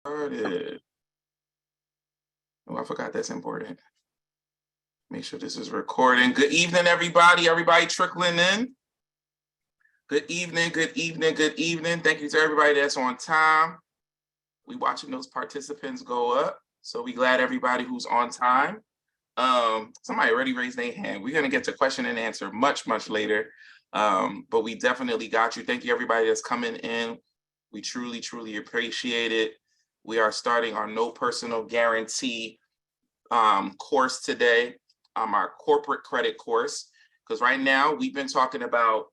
Started. Oh, I forgot that's important. Make sure this is recording. Good evening, everybody. Everybody trickling in. Good evening, good evening, good evening. Thank you to everybody that's on time. We watching those participants go up. So we glad everybody who's on time. Somebody already raised their hand. We're gonna get to question and answer much later. But we definitely got you. Thank you, everybody that's coming in. We truly appreciate it. We are starting our no personal guarantee course today, our corporate credit course, because right now we've been talking about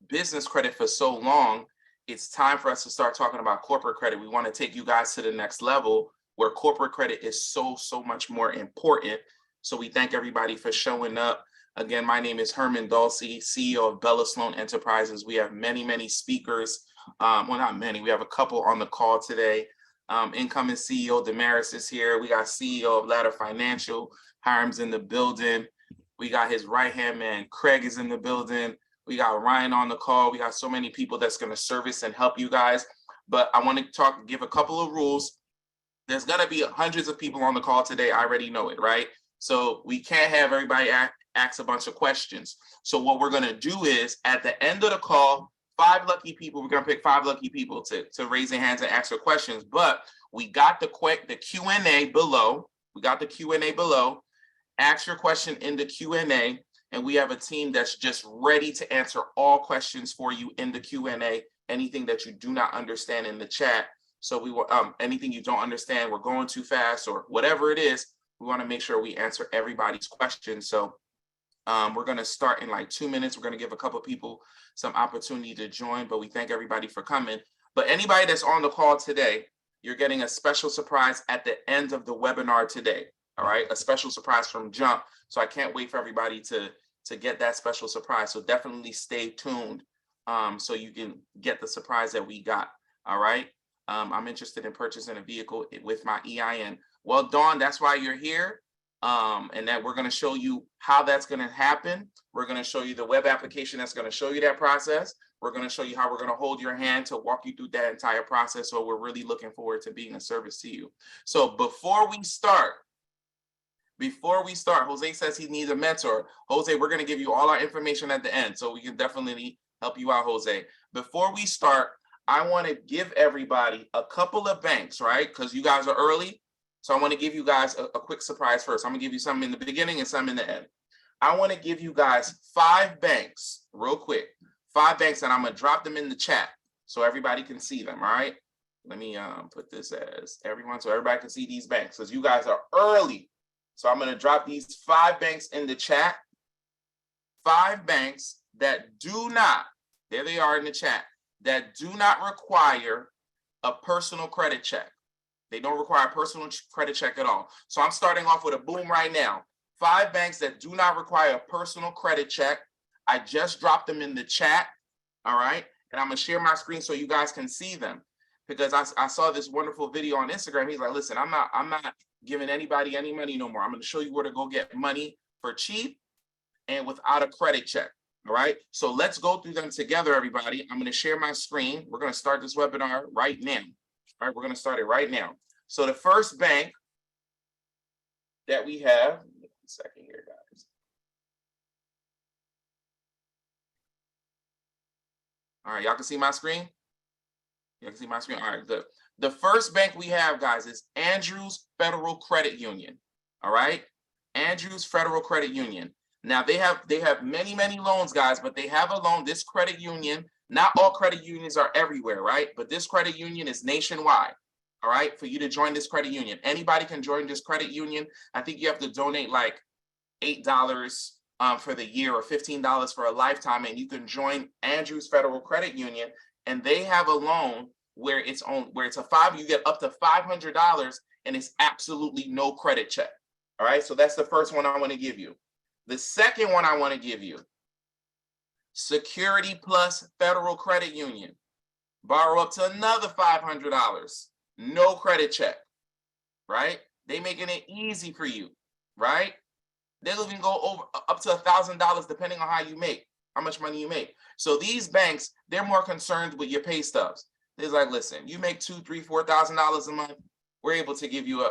business credit for so long. It's time for us to start talking about corporate credit. We want to take you guys to the next level where corporate credit is so much more important. So we thank everybody for showing up. Again, my name is Herman Dulce, CEO of Bella Sloan Enterprises. We have many speakers. Well, not many. We have a couple on the call today. Incoming CEO Damaris is here. We got CEO of Ladder Financial, Hiram's in the building. We got his right-hand man, Craig, is in the building. We got Ryan on the call. We got so many people that's going to service and help you guys. But I want to give a couple of rules. There's going to be hundreds of people on the call today. I already know it, right? So we can't have everybody ask a bunch of questions. So what we're going to do is at the end of the call, 5 lucky people, we're going to pick 5 lucky people to raise their hands and ask their questions. But we got the Q&A below. We got the Q&A below. Ask your question in the Q&A. And we have a team that's just ready to answer all questions for you in the Q&A. Anything that you do not understand in the chat. So we will, anything you don't understand, we're going too fast or whatever it is, we want to make sure we answer everybody's questions. So we're going to start in like 2 minutes. We're going to give a couple of people some opportunity to join, but we thank everybody for coming. But anybody that's on the call today, you're getting a special surprise at the end of the webinar today. All right, a special surprise from Jump. So I can't wait for everybody to get that special surprise. So definitely stay tuned so you can get the surprise that we got. All right. I'm interested in purchasing a vehicle with my EIN. Well, Dawn, that's why you're here. And that we're going to show you how that's going to happen. We're going to show you the web application that's going to show you that process. We're going to show you how we're going to hold your hand to walk you through that entire process. So we're really looking forward to being a service to you. So before we start, Jose says he needs a mentor. Jose, we're going to give you all our information at the end, so we can definitely help you out, Jose. Before we start, I want to give everybody a couple of banks, right? Because you guys are early. So I want to give you guys a quick surprise first. I'm going to give you some in the beginning and some in the end. I want to give you guys 5 banks real quick. 5 banks, and I'm going to drop them in the chat so everybody can see them, all right? Let me put this as everyone so everybody can see these banks because you guys are early. So I'm going to drop these 5 banks in the chat. 5 banks that do not, there they are in the chat, that do not require a personal credit check. They don't require a personal credit check at all. So I'm starting off with a boom right now. 5 banks that do not require a personal credit check. I just dropped them in the chat. All right. And I'm going to share my screen so you guys can see them because I saw this wonderful video on Instagram. He's like, listen, I'm not giving anybody any money no more. I'm going to show you where to go get money for cheap and without a credit check. All right. So let's go through them together, everybody. I'm going to share my screen. We're going to start this webinar right now. All right. We're going to start it right now. So the first bank that we have, one second here, guys. All right. Y'all can see my screen? You can see my screen. All right, good. The first bank we have, guys, is Andrews Federal Credit Union. All right, Andrews Federal Credit Union. Now they have many loans, guys, but they have a loan. This credit union, not all credit unions are everywhere, right? But this credit union is nationwide. All right, for you to join this credit union, anybody can join this credit union. I think you have to donate like $8 for the year or $15 for a lifetime, and you can join Andrews Federal Credit Union. And they have a loan where it's you get up to $500 and it's absolutely no credit check. All right. So that's the first one I want to give you. The second one I want to give you, Security Plus Federal Credit Union. Borrow up to another $500. No credit check. Right. They making it easy for you. Right. They'll even go over up to $1,000 depending on how much money you make. So these banks, they're more concerned with your pay stubs. It's like, listen, you make $2,000, $3,000, $4,000 a month. We're able to give you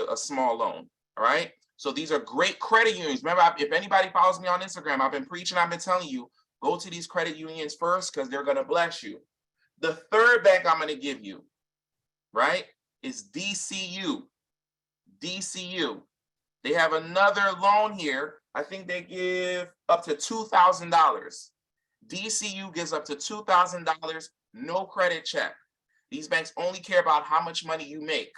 a small loan. All right. So these are great credit unions. Remember, if anybody follows me on Instagram, I've been preaching, I've been telling you, go to these credit unions first because they're going to bless you. The third bank I'm going to give you, right, is DCU. DCU. They have another loan here. I think they give up to $2,000. DCU gives up to $2,000, no credit check. These banks only care about how much money you make,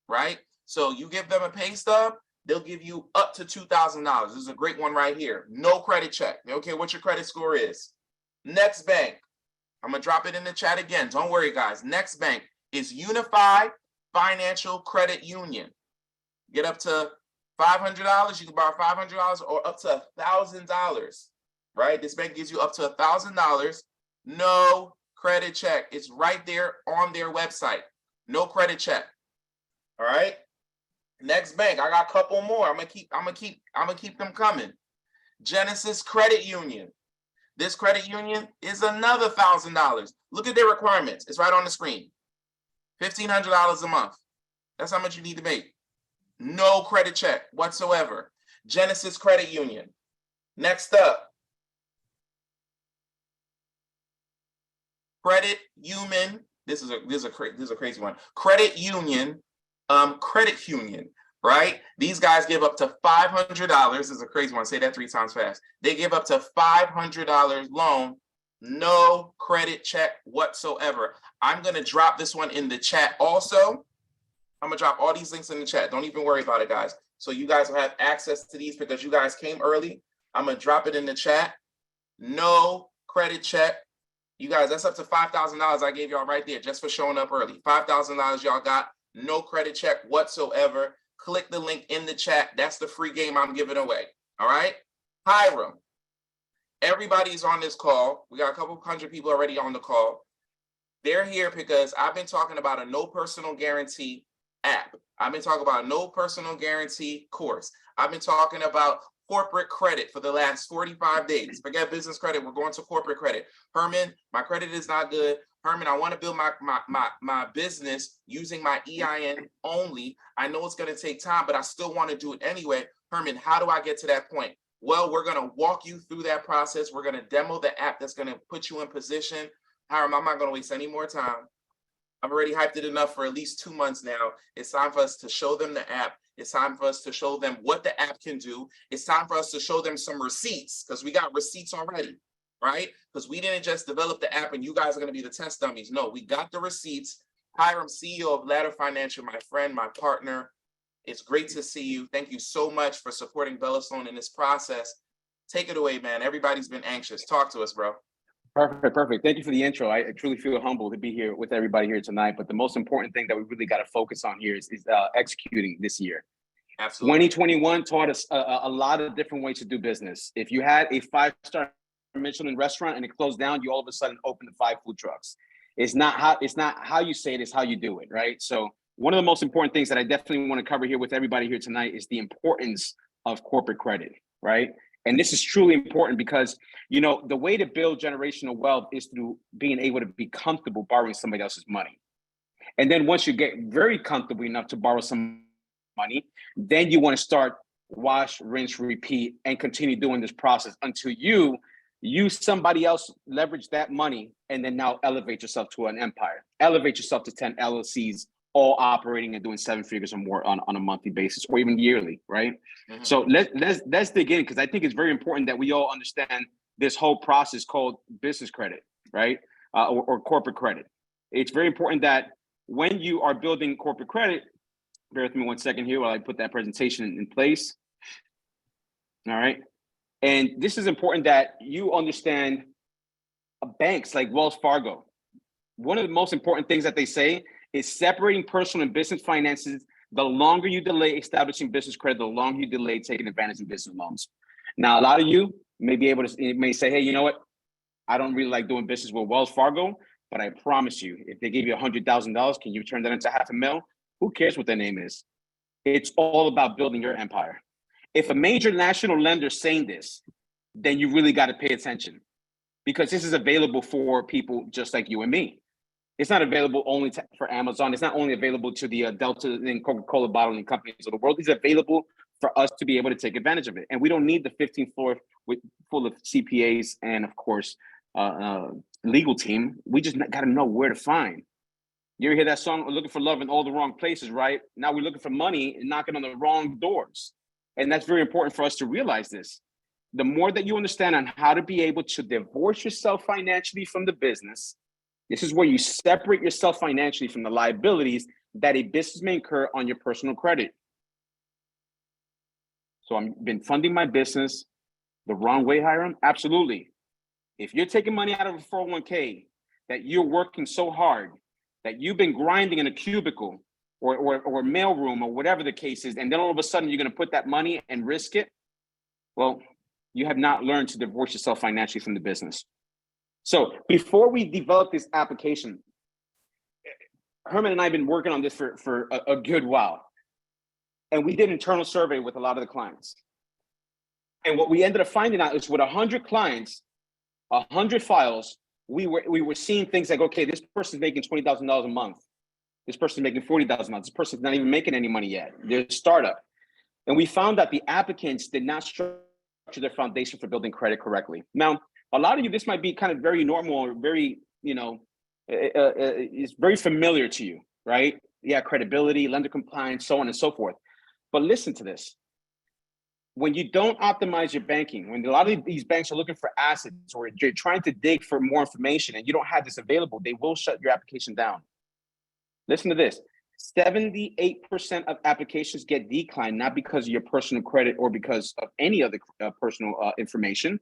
right? So you give them a pay stub, they'll give you up to $2,000. This is a great one right here. No credit check. They don't care what your credit score is. Next bank, I'm going to drop it in the chat again. Don't worry, guys. Next bank is Unified Financial Credit Union. Get up to $500. You can borrow $500 or up to $1,000, right? This bank gives you up to $1,000. No credit check. It's right there on their website. No credit check. All right. Next bank, I got a couple more. I'm gonna keep them coming. Genesis Credit Union. This credit union is another $1,000. Look at their requirements. It's right on the screen. $1,500 a month. That's how much you need to make. No credit check whatsoever. Genesis Credit Union. Next up, Credit Union. This is a crazy one. Credit Union. Credit Union, right? These guys give up to $500. This is a crazy one. Say that 3 times fast. They give up to $500 loan, no credit check whatsoever. I'm going to drop this one in the chat also. I'm going to drop all these links in the chat. Don't even worry about it, guys. So you guys will have access to these because you guys came early. I'm going to drop it in the chat. No credit check. You guys, that's up to $5,000 I gave y'all right there just for showing up early. $5,000 y'all got. No credit check whatsoever. Click the link in the chat. That's the free game I'm giving away. All right. Hiram. Everybody's on this call. We got a couple hundred people already on the call. They're here because I've been talking about a no personal guarantee app. I've been talking about a no personal guarantee course. I've been talking about corporate credit for the last 45 days. Forget business credit. We're going to corporate credit. Herman, my credit is not good. Herman, I want to build my business using my EIN only. I know it's going to take time, but I still want to do it anyway. Herman, how do I get to that point? Well, we're going to walk you through that process. We're going to demo the app that's going to put you in position. Hiram, I'm not going to waste any more time. I've already hyped it enough for at least 2 months now. It's time for us to show them the app. It's time for us to show them what the app can do. It's time for us to show them some receipts because we got receipts already. Right? Because we didn't just develop the app and you guys are going to be the test dummies. No, we got the receipts. Hiram, CEO of Ladder Financial, my friend, my partner. It's great to see you. Thank you so much for supporting Bella Sloan in this process. Take it away, man. Everybody's been anxious. Talk to us, bro. Perfect. Thank you for the intro. I truly feel humbled to be here with everybody here tonight. But the most important thing that we really got to focus on here is executing this year. Absolutely. 2021 taught us a lot of different ways to do business. If you had a 5-star Michelin restaurant and it closed down, you all of a sudden open 5 food trucks. It's not how you say it, it's how you do it, right? So one of the most important things that I definitely want to cover here with everybody here tonight is the importance of corporate credit, right? And this is truly important because, the way to build generational wealth is through being able to be comfortable borrowing somebody else's money. And then once you get very comfortable enough to borrow some money, then you want to start wash, rinse, repeat, and continue doing this process until you use somebody else, leverage that money, and then now elevate yourself to an empire. Elevate yourself to 10 LLCs, all operating and doing 7 figures or more on a monthly basis or even yearly, right? Mm-hmm. So let's dig in because I think it's very important that we all understand this whole process called business credit, right? Or corporate credit. It's very important that when you are building corporate credit, bear with me 1 second here while I put that presentation in place. All right. And this is important that you understand banks like Wells Fargo. One of the most important things that they say is separating personal and business finances. The longer you delay establishing business credit, the longer you delay taking advantage of business loans. Now, a lot of you may say, hey, you know what? I don't really like doing business with Wells Fargo, but I promise you, if they give you $100,000, can you turn that into $500,000? Who cares what their name is? It's all about building your empire. If a major national lender is saying this, then you really got to pay attention because this is available for people just like you and me. It's not available only for Amazon. It's not only available to the Delta and Coca-Cola bottling companies of the world. It's available for us to be able to take advantage of it. And we don't need the 15th floor full of CPAs and, of course, legal team. We just got to know where to find. You ever hear that song, "We're looking for love in all the wrong places," right? Now we're looking for money and knocking on the wrong doors. And that's very important for us to realize this. The more that you understand on how to be able to divorce yourself financially from the business, this is where you separate yourself financially from the liabilities that a business may incur on your personal credit. So I've been funding my business the wrong way, Hiram? Absolutely. If you're taking money out of a 401k that you're working so hard, that you've been grinding in a cubicle or mailroom or whatever the case is, and then all of a sudden you're going to put that money and risk it, well, you have not learned to divorce yourself financially from the business. So before we develop this application, Herman and I have been working on this for a good while. And we did an internal survey with a lot of the clients. And what we ended up finding out is with 100 clients, 100 files, we were seeing things like, okay, this person's making $20,000 a month. This person's making $40,000. This person's not even making any money yet. They're a startup. And we found that the applicants did not structure their foundation for building credit correctly. Now, a lot of you, this might be kind of very normal or very, it's very familiar to you, right? Yeah, credibility, lender compliance, so on and so forth. But listen to this. When you don't optimize your banking, when a lot of these banks are looking for assets or you're trying to dig for more information and you don't have this available, they will shut your application down. Listen to this. 78% of applications get declined, not because of your personal credit or because of any other personal information,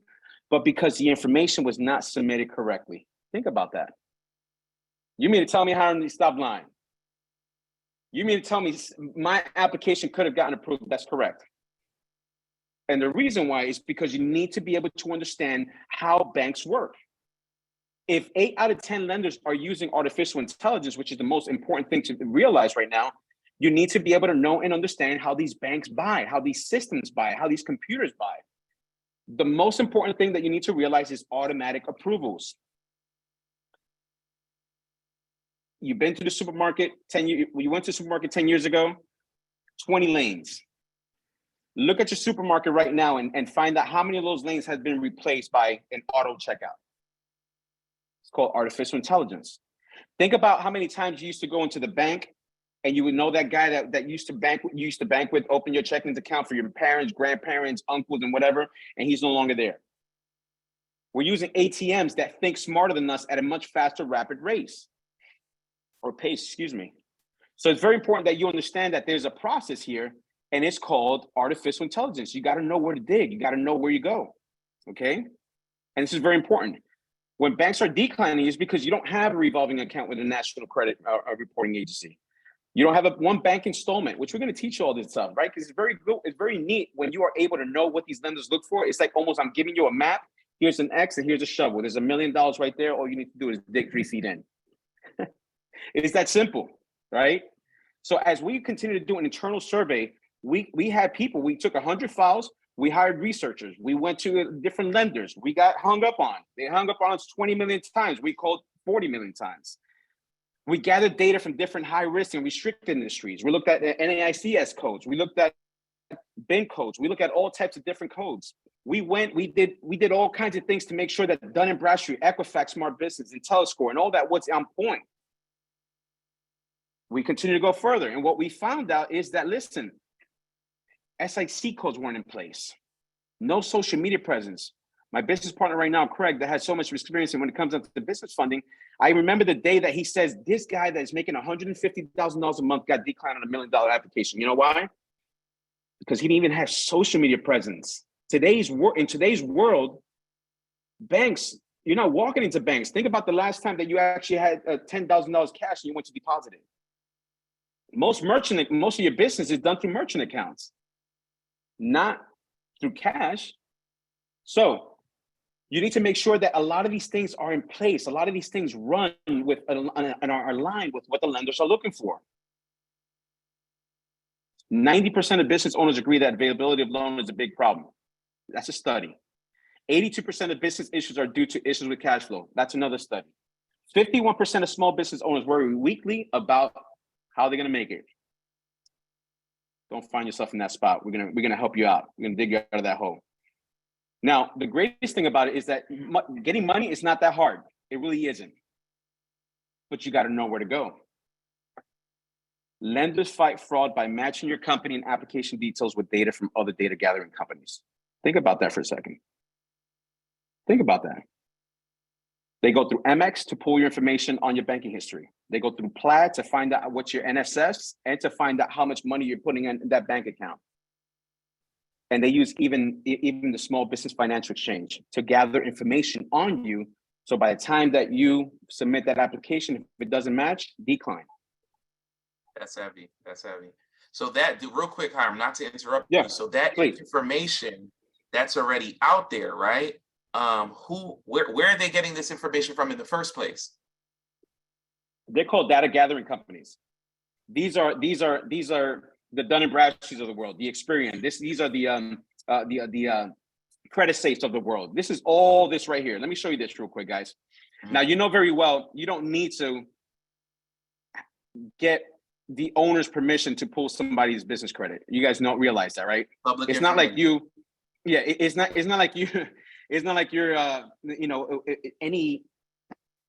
but because the information was not submitted correctly. Think about that. You mean to tell me, Hiram, you stop lying? You mean to tell me my application could have gotten approved? That's correct. And the reason why is because you need to be able to understand how banks work. If 8 out of 10 lenders are using artificial intelligence, which is the most important thing to realize right now, you need to be able to know and understand how these banks buy, how these systems buy, how these computers buy. The most important thing that you need to realize is automatic approvals. You've been to the supermarket 10 years, you went to the supermarket 10 years ago, 20 lanes. Look at your supermarket right now and find out how many of those lanes have been replaced by an auto checkout. It's called artificial intelligence. Think about how many times you used to go into the bank and you would know that guy that you used to bank with, open your checking account for your parents, grandparents, uncles, and whatever, and he's no longer there. We're using ATMs that think smarter than us at a much faster, rapid pace. So it's very important that you understand that there's a process here, and it's called artificial intelligence. You got to know where to dig. You got to know where you go, okay? And this is very important. When banks are declining, it's because you don't have a revolving account with a national credit reporting agency. You don't have one bank installment, which we're going to teach you all this stuff, right? Because it's very good. It's very neat when you are able to know what these lenders look for. It's like almost I'm giving you a map. Here's an X and here's a shovel. There's $1 million right there. All you need to do is dig 3 feet in. It's that simple, right? So as we continue to do an internal survey, we had people, we took 100 files, we hired researchers, we went to different lenders, we got hung up on. They hung up on us 20 million times. We called 40 million times. We gathered data from different high risk and restricted industries. We looked at NAICS codes. We looked at BIN codes. We looked at all types of different codes. We did all kinds of things to make sure that Dun & Bradstreet, Equifax, Smart Business, and IntelliScore, and all that was on point. We continue to go further. And what we found out is that, listen, SIC codes weren't in place. No social media presence. My business partner right now, Craig, that has so much experience when it comes up to business funding, I remember the day that he says, this guy that's making $150,000 a month got declined on $1 million application. You know why? Because he didn't even have social media presence. In today's world, banks, you're not walking into banks. Think about the last time that you actually had $10,000 cash and you went to deposit it. Most of your business is done through merchant accounts, not through cash. So you need to make sure that a lot of these things are in place. A lot of these things run with and are aligned with what the lenders are looking for. 90% of business owners agree that availability of loan is a big problem. That's a study. 82% of business issues are due to issues with cash flow. That's another study. 51% of small business owners worry weekly about how they're going to make it. Don't find yourself in that spot. We're gonna help you out. We're gonna dig you out of that hole. Now, the greatest thing about it is that getting money is not that hard. It really isn't. But you got to know where to go. Lenders fight fraud by matching your company and application details with data from other data gathering companies. Think about that for a second. Think about that. They go through MX to pull your information on your banking history. They go through Plaid to find out what's your NSS and to find out how much money you're putting in that bank account. And they use even the Small Business Financial Exchange to gather information on you. So by the time that you submit that application, if it doesn't match, decline. That's heavy. That's heavy. So that, real quick, Hiram, not to interrupt Yeah, you. So that please. information that's already out there, right? Where are they getting this information from in the first place? They're called data gathering companies. These are the Dun and Bradstreets of the world, the Experian. These are the credit safes of the world. This is all this right here. Let me show you this real quick, guys. Mm-hmm. Now, you know very well, you don't need to get the owner's permission to pull somebody's business credit. You guys don't realize that, right? Public it's not like you, yeah, it's not like you, it's not like you're, any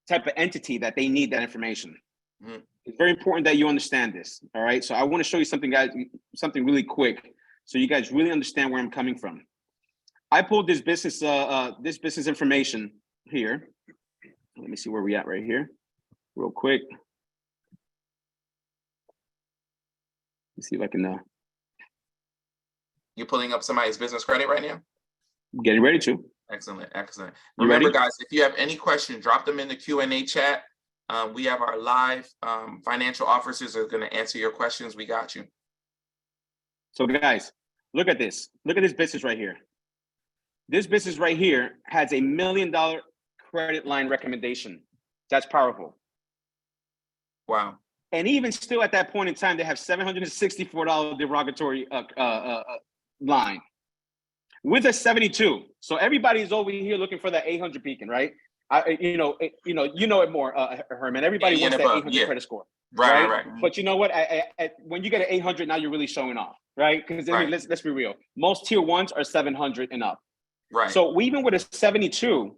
type of entity that they need that information. Mm-hmm. It's very important that you understand this, all right? So I want to show you something, guys, something really quick, so you guys really understand where I'm coming from. I pulled this business information here. Let me see where we at right here, real quick. Let's see if I can. You're pulling up somebody's business credit right now? I'm getting ready to. Excellent, excellent. You Remember, ready? guys, if you have any questions, drop them in the Q&A chat. We have our live financial officers are going to answer your questions. We got you. So, guys, look at this. Look at this business right here. This business right here has $1 million credit line recommendation. That's powerful. Wow. And even still at that point in time, they have $764 derogatory line with a 72. So everybody's over here looking for that 800 peaking, right? You know it more, Herman. Everybody wants that 800 credit score, right? But you know what? When you get an 800, now you're really showing off, right? Because let's be real. Most tier ones are 700 and up. Right. So even with a 72,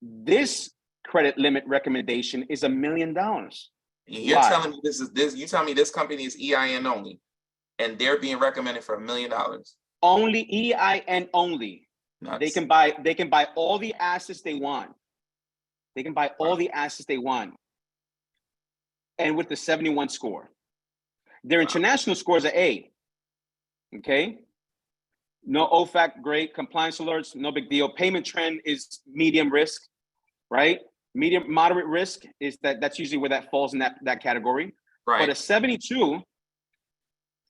this credit limit recommendation is $1 million. You're telling me you tell me this company is EIN only, and they're being recommended for $1 million. Only EIN only. Nuts. They can buy all the assets they want. They can buy all the assets they want. And with the 71 score. Their international scores are A. Okay. No OFAC, great. Compliance alerts, no big deal. Payment trend is medium risk, right? Medium, moderate risk is that's usually where that falls in that category. Right. But a 72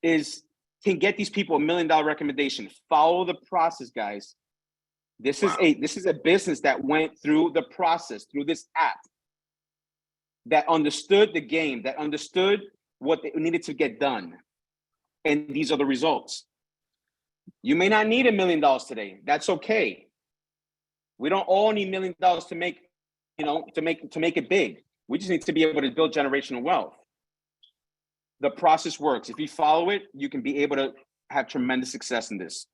can get these people $1 million recommendation. Follow the process, guys. This is a business that went through the process, through this app, that understood the game, that understood what they needed to get done. And these are the results. You may not need $1 million today. That's okay. We don't all need $1 million to make, to make it big. We just need to be able to build generational wealth. The process works. If you follow it, you can be able to have tremendous success in this.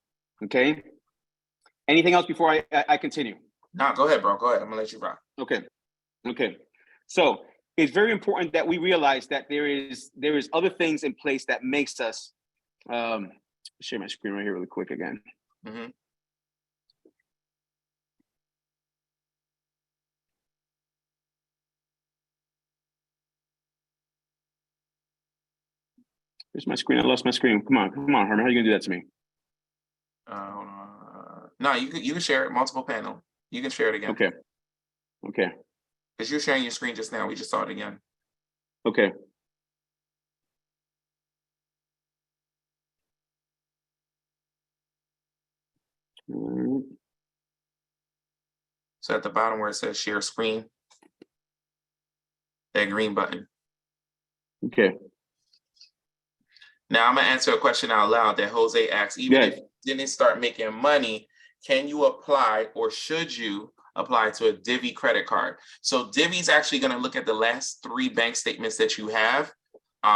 Okay. Anything else before I continue? No, go ahead, bro. Go ahead. I'm gonna let you rock. Okay. So it's very important that we realize that there is other things in place that makes us. Share my screen right here really quick again. Mm-hmm. Here's my screen. I lost my screen. Come on, Herman. How are you gonna do that to me? No, you can share it. Multiple panel. You can share it again. Okay. Because you're sharing your screen just now. We just saw it again. Okay. So at the bottom where it says share screen, that green button. Okay. Now I'm gonna answer a question out loud that Jose asked. Even if you didn't start making money, can you apply or should you apply to a Divvy credit card. So Divvy is actually going to look at the last 3 bank statements that you have.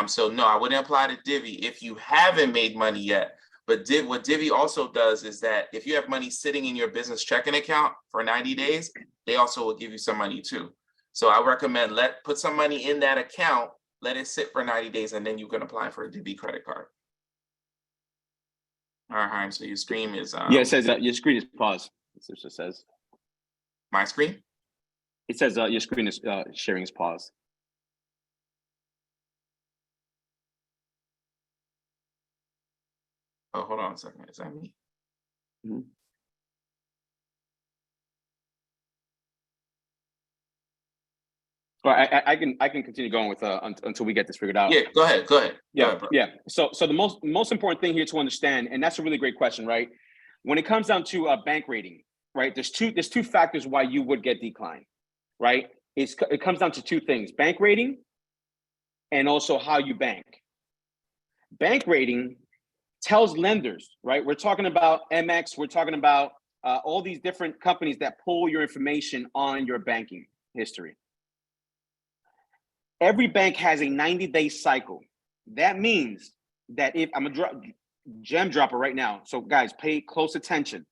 So no, I wouldn't apply to Divvy if you haven't made money yet. But what Divvy also does is that if you have money sitting in your business checking account for 90 days, they also will give you some money too. So I recommend put some money in that account, let it sit for 90 days, and then you can apply for a Divvy credit card. All right, so your screen is yeah, it says your screen is paused. It just says my screen. It says your screen is sharing is paused. Oh, hold on a second. Is that me? Mm-hmm. Well, I can continue going with until we get this figured out. Yeah, go ahead. Yeah. So the most important thing here to understand, and that's a really great question, right? When it comes down to bank rating, right? There's two factors why you would get declined, right? It comes down to 2 things: bank rating, and also how you bank. Bank rating tells lenders, right? We're talking about MX. We're talking about all these different companies that pull your information on your banking history. Every bank has a 90-day cycle. That means that if I'm a gem dropper right now, so guys, pay close attention.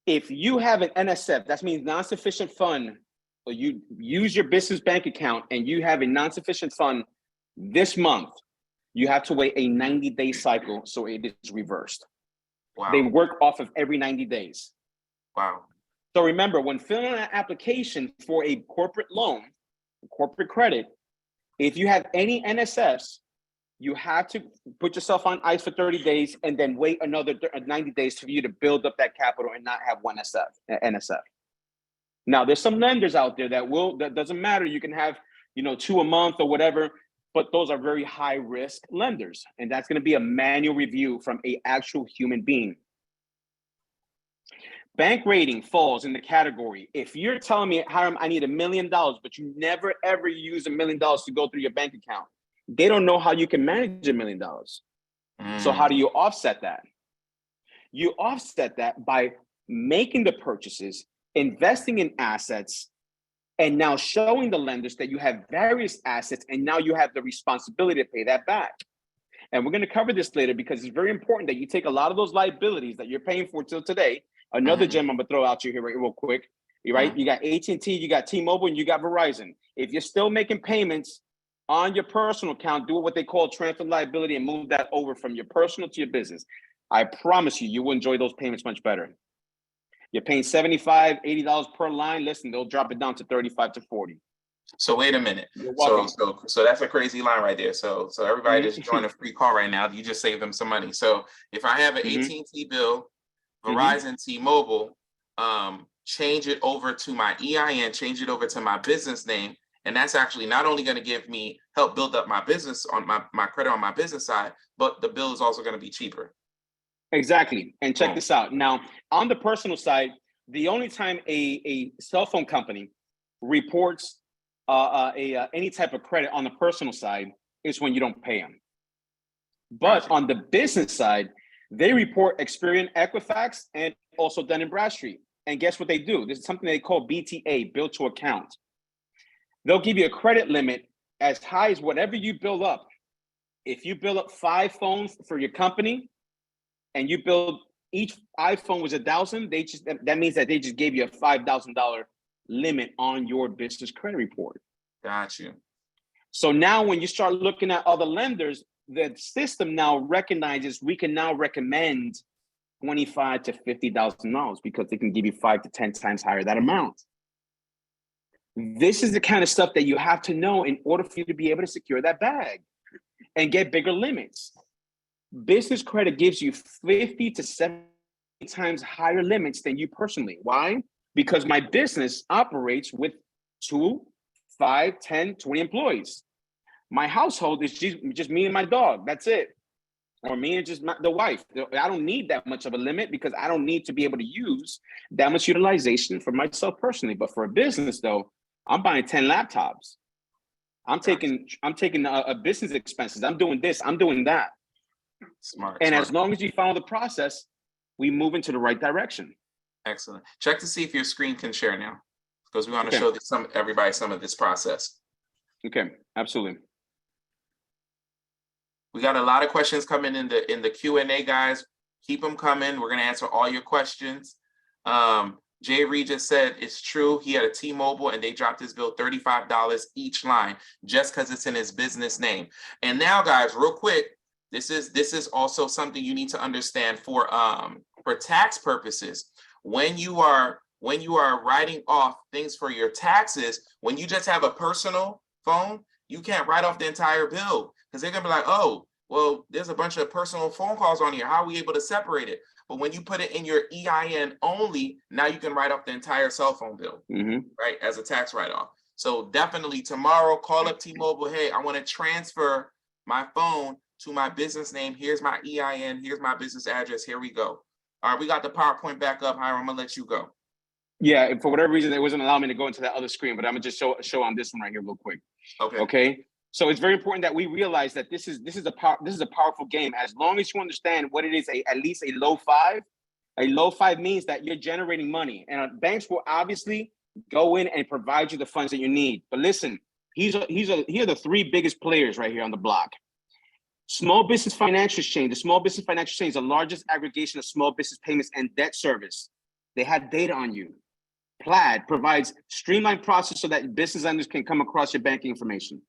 If you have an NSF, that means non-sufficient fund, or you use your business bank account and you have a non-sufficient fund this month, you have to wait a 90-day cycle so it is reversed. Wow. They work off of every 90 days. Wow. So remember, when filling out an application for a corporate loan, corporate credit, if you have any NSFs, you have to put yourself on ice for 30 days and then wait another 90 days for you to build up that capital and not have one NSF. Now, there's some lenders out there that doesn't matter. You can have, 2 a month or whatever, but those are very high risk lenders. And that's going to be a manual review from an actual human being. Bank rating falls in the category. If you're telling me, Hiram, I need $1 million, but you never ever use $1 million to go through your bank account, they don't know how you can manage $1 million. So how do you offset that? You offset that by making the purchases, investing in assets, and now showing the lenders that you have various assets, and now you have the responsibility to pay that back. And we're going to cover this later because it's very important that you take a lot of those liabilities that you're paying for till today. Another gem I'm going to throw out to you here real quick. Right? You got AT&T, you got T-Mobile, and you got Verizon. If you're still making payments on your personal account, do what they call transfer liability and move that over from your personal to your business. I promise you will enjoy those payments much better. You're paying $75, $80 per line. Listen, they'll drop it down to 35 to 40. So wait a minute. So that's a crazy line right there. So everybody just joined a free call right now. You just saved them some money. So if I have an AT&T bill, Verizon, T-Mobile, change it over to my EIN, change it over to my business name. And that's actually not only going to help build up my business on my credit on my business side, but the bill is also going to be cheaper. Exactly. And check this out. Now, on the personal side, the only time a cell phone company reports any type of credit on the personal side is when you don't pay them. But on the business side, they report Experian, Equifax, and also Dun & Bradstreet. And guess what they do? This is something they call BTA, bill to account. They'll give you a credit limit as high as whatever you build up. If you build up 5 phones for your company and you build each iPhone was $1,000, that means that they just gave you a $5,000 limit on your business credit report. Got you. So now when you start looking at other lenders, the system now recognizes we can now recommend $25,000 to $50,000 because they can give you 5 to 10 times higher that amount. This is the kind of stuff that you have to know in order for you to be able to secure that bag and get bigger limits. Business credit gives you 50 to 70 times higher limits than you personally. Why? Because my business operates with 2, 5, 10, 20 employees. My household is just me and my dog. That's it. Or me and just the wife. I don't need that much of a limit because I don't need to be able to use that much utilization for myself personally. But for a business, though, I'm buying 10 laptops. I'm taking business expenses. I'm doing this. I'm doing that. Smart. And as long as you follow the process, we move into the right direction. Excellent. Check to see if your screen can share now, because we want to Okay. show everybody some of this process. Okay, absolutely. We got a lot of questions coming in the Q&A, guys. Keep them coming. We're going to answer all your questions. Jay Reed just said it's true. He had a T-Mobile and they dropped his bill $35 each line just because it's in his business name. And now, guys, real quick, this is also something you need to understand for tax purposes. When you are writing off things for your taxes, when you just have a personal phone, you can't write off the entire bill because they're gonna be like, oh, well, there's a bunch of personal phone calls on here. How are we able to separate it? But when you put it in your EIN only, now you can write off the entire cell phone bill, right, as a tax write-off. So definitely tomorrow, call up T-Mobile. Hey, I want to transfer my phone to my business name. Here's my EIN. Here's my business address. Here we go. All right, we got the PowerPoint back up. Hiram, I'm gonna let you go. Yeah, and for whatever reason, it wasn't allowing me to go into that other screen, but I'm gonna just show on this one right here real quick. Okay. Okay. So it's very important that we realize that this is a powerful game. As long as you understand what it is, at least a low five. A low five means that you're generating money, and banks will obviously go in and provide you the funds that you need. But listen, here are the three biggest players right here on the block. Small Business Financial Exchange. The Small Business Financial Exchange is the largest aggregation of small business payments and debt service. They have data on you. Plaid provides streamlined process so that business owners can come across your banking information.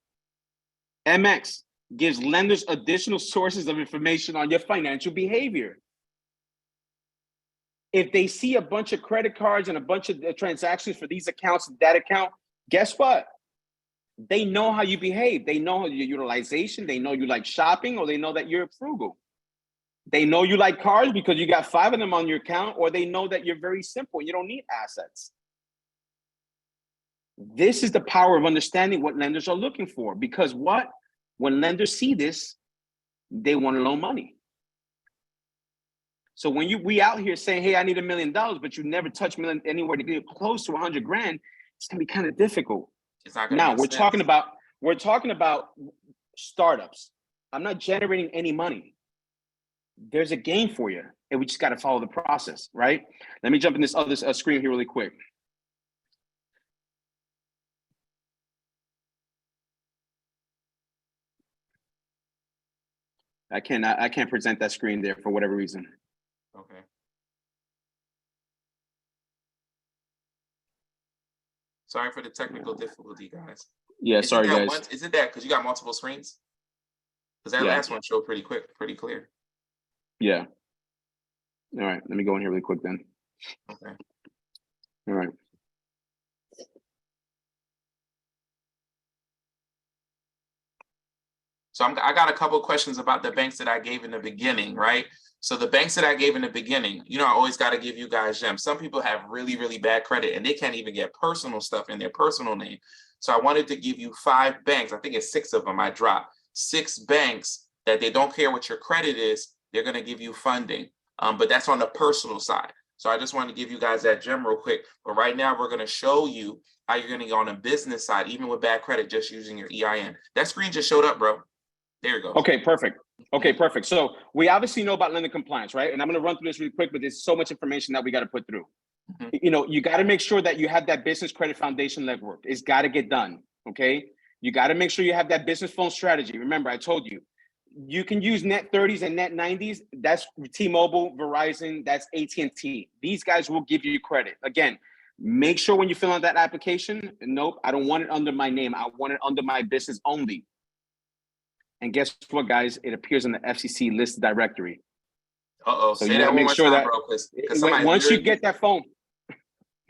MX gives lenders additional sources of information on your financial behavior. If they see a bunch of credit cards and a bunch of transactions for these accounts and that account, guess what? They know how you behave. They know your utilization. They know you like shopping, or they know that you're frugal. They know you like cars because you got 5 of them on your account, or they know that you're very simple and you don't need assets. This is the power of understanding what lenders are looking for, because when lenders see this, they want to loan money. So when we out here saying, hey, I need $1 million, but you never touch million anywhere to get close to 100 grand, it's gonna be kind of difficult. It's not gonna now make we're sense. talking about startups. I'm not generating any money. There's a game for you, and we just got to follow the process, right? Let me jump in this other screen here really quick. I can't present that screen there for whatever reason. Okay. Sorry for the technical difficulty, guys. Yeah, sorry, guys. Is it that because you got multiple screens? Because that last one showed pretty clear. Yeah. All right, let me go in here really quick then. Okay. All right. So I got a couple of questions about the banks that I gave in the beginning, right? So the banks that I gave in the beginning, I always got to give you guys gems. Some people have really, really bad credit and they can't even get personal stuff in their personal name. So I wanted to give you 5 banks. I think it's 6 of them I dropped. 6 banks that they don't care what your credit is. They're going to give you funding. But that's on the personal side. So I just want to give you guys that gem real quick. But right now we're going to show you how you're going to go on the business side, even with bad credit, just using your EIN. That screen just showed up, bro. There you go. Okay, perfect. Okay, perfect. So we obviously know about lender compliance, right? And I'm going to run through this really quick, but there's so much information that we got to put through. You got to make sure that you have that business credit foundation legwork. It's got to get done. Okay. You got to make sure you have that business phone strategy. Remember, I told you, you can use net 30s and net 90s. That's T-Mobile, Verizon, that's AT&T. These guys will give you credit. Again, make sure when you fill out that application, nope, I don't want it under my name. I want it under my business only. And guess what, guys? It appears in the FCC list directory. So say that one more time, bro, because once you get that phone.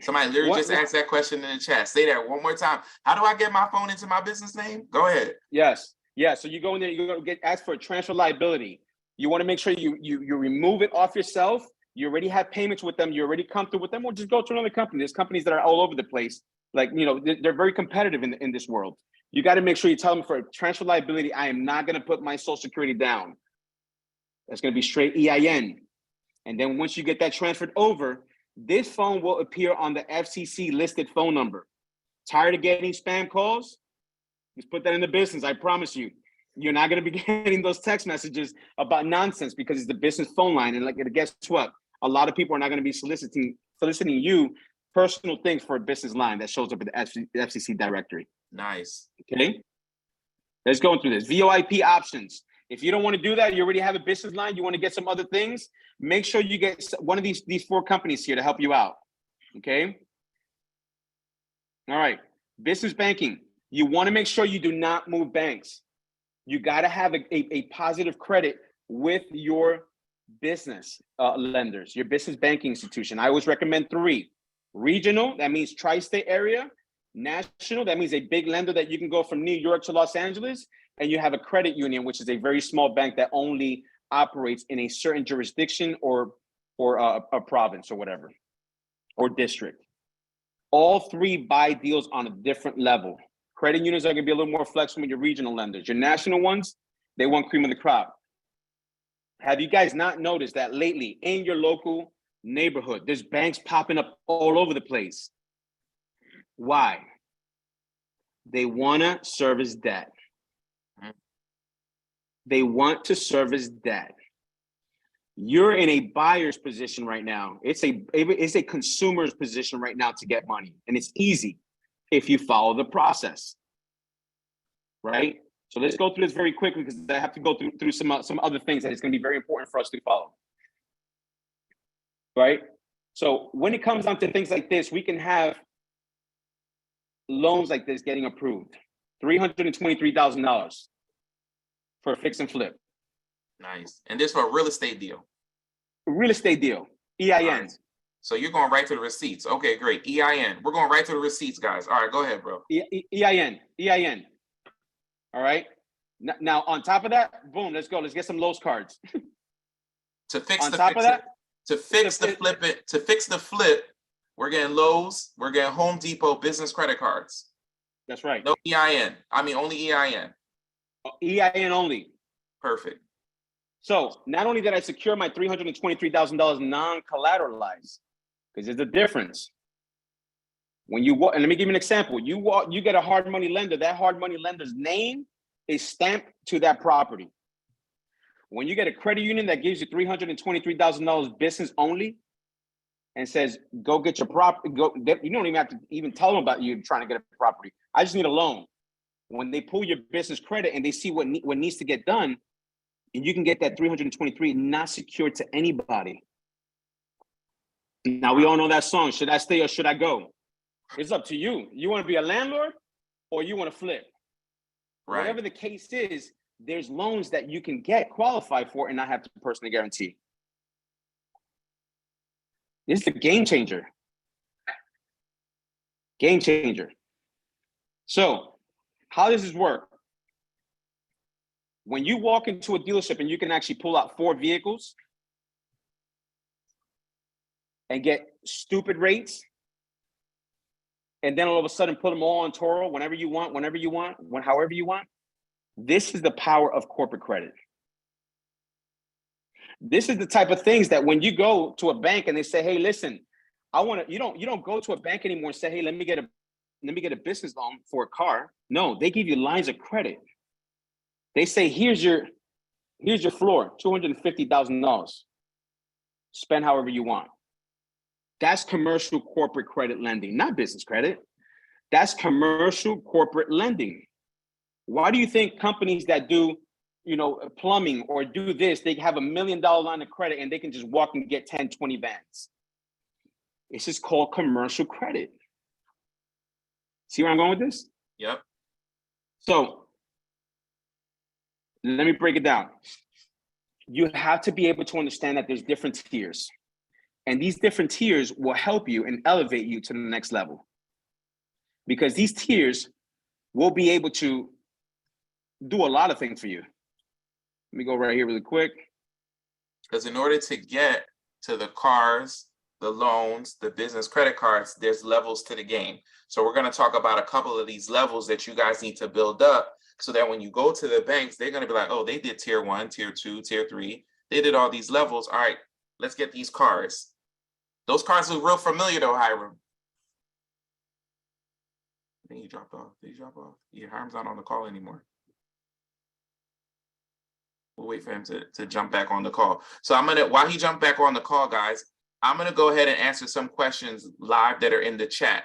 Somebody literally just asked that question in the chat. Say that one more time. How do I get my phone into my business name? Go ahead. Yes. Yeah. So you go in there, you're going to get asked for a transfer liability. You want to make sure you remove it off yourself. You already have payments with them. You're already comfortable with them, or just go to another company. There's companies that are all over the place. Like, they're very competitive in this world. You got to make sure you tell them for transfer liability, I am not going to put my social security down. That's going to be straight EIN. And then once you get that transferred over, this phone will appear on the FCC listed phone number. Tired of getting spam calls? Just put that in the business. I promise you, you're not going to be getting those text messages about nonsense because it's the business phone line. And guess what? A lot of people are not going to be soliciting soliciting you personal things for a business line that shows up in the FCC directory. Nice. Okay. Let's go through this. VoIP options. If you don't want to do that, you already have a business line, you want to get some other things, make sure you get one of these 4 companies here to help you out. Okay. All right. Business banking. You want to make sure you do not move banks. You got to have a positive credit with your business lenders, your business banking institution. I always recommend 3. Regional, that means tri-state area. National, that means a big lender that you can go from New York to Los Angeles. And you have a credit union, which is a very small bank that only operates in a certain jurisdiction or a province or whatever, or district. All 3 buy deals on a different level. Credit unions are going to be a little more flexible with your regional lenders. Your national ones, they want cream of the crop. Have you guys not noticed that lately in your local neighborhood, there's banks popping up all over the place? Why? They want to service debt. They want to service debt. You're in a buyer's position right now. It's a consumer's position right now to get money. And it's easy if you follow the process, right? So let's go through this very quickly because I have to go through some other things that it's going to be very important for us to follow, right? So when it comes down to things like this, we can have loans like this getting approved, $323,000 for a fix and flip. Nice. And this for a real estate deal. Real estate deal, EIN. Right. So you're going right to the receipts. Okay, great. EIN. We're going right to the receipts, guys. All right, go ahead, bro. EIN. All right. Now, on top of that, boom, let's go. Let's get some Lowe's cards. To fix on the top fix of that, to fix the flip it, to fix the flip, we're getting Lowe's, we're getting Home Depot business credit cards. That's right. No EIN. I mean, only EIN. EIN only. Perfect. So not only did I secure my $323,000 non-collateralized, because there's a difference. When you walk, and let me give you an example. You get a hard money lender. That hard money lender's name is stamped to that property. When you get a credit union that gives you $323,000 business only, and says, "Go get your property," you don't even have to even tell them about you trying to get a property. I just need a loan. When they pull your business credit and they see what needs to get done, and you can get that 323 not secured to anybody. Now we all know that song. Should I stay or should I go? It's up to you. You want to be a landlord or you want to flip? Right. Whatever the case is, there's loans that you can qualify for and not have to personally guarantee. This is a game changer. Game changer. So how does this work? When you walk into a dealership and you can actually pull out 4 vehicles and get stupid rates, and then all of a sudden put them all on Toro whenever you want, however you want. This is the power of corporate credit. This is the type of things that when you go to a bank and they say, "Hey, listen, I want to," you don't go to a bank anymore and say, "Hey, let me get a business loan for a car." No, they give you lines of credit. They say, here's your floor, $250,000. Spend however you want. That's commercial corporate credit lending, not business credit. That's commercial corporate lending. Why do you think companies that do, plumbing or do this, they have $1 million line of credit and they can just walk and get 10, 20 vans? It's just called commercial credit. See where I'm going with this? Yep. So let me break it down. You have to be able to understand that there's different tiers. And these different tiers will help you and elevate you to the next level. Because these tiers will be able to do a lot of things for you. Let me go right here really quick. Because in order to get to the cars, the loans, the business credit cards, there's levels to the game. So we're going to talk about a couple of these levels that you guys need to build up so that when you go to the banks, they're going to be like, "Oh, they did tier 1, tier 2, tier 3. They did all these levels. All right, let's get these cars." Those cars look real familiar though, Hiram. I think he dropped off. Did he drop off? Yeah, Hiram's not on the call anymore. We'll wait for him to jump back on the call. So while he jumped back on the call, guys, I'm going to go ahead and answer some questions live that are in the chat.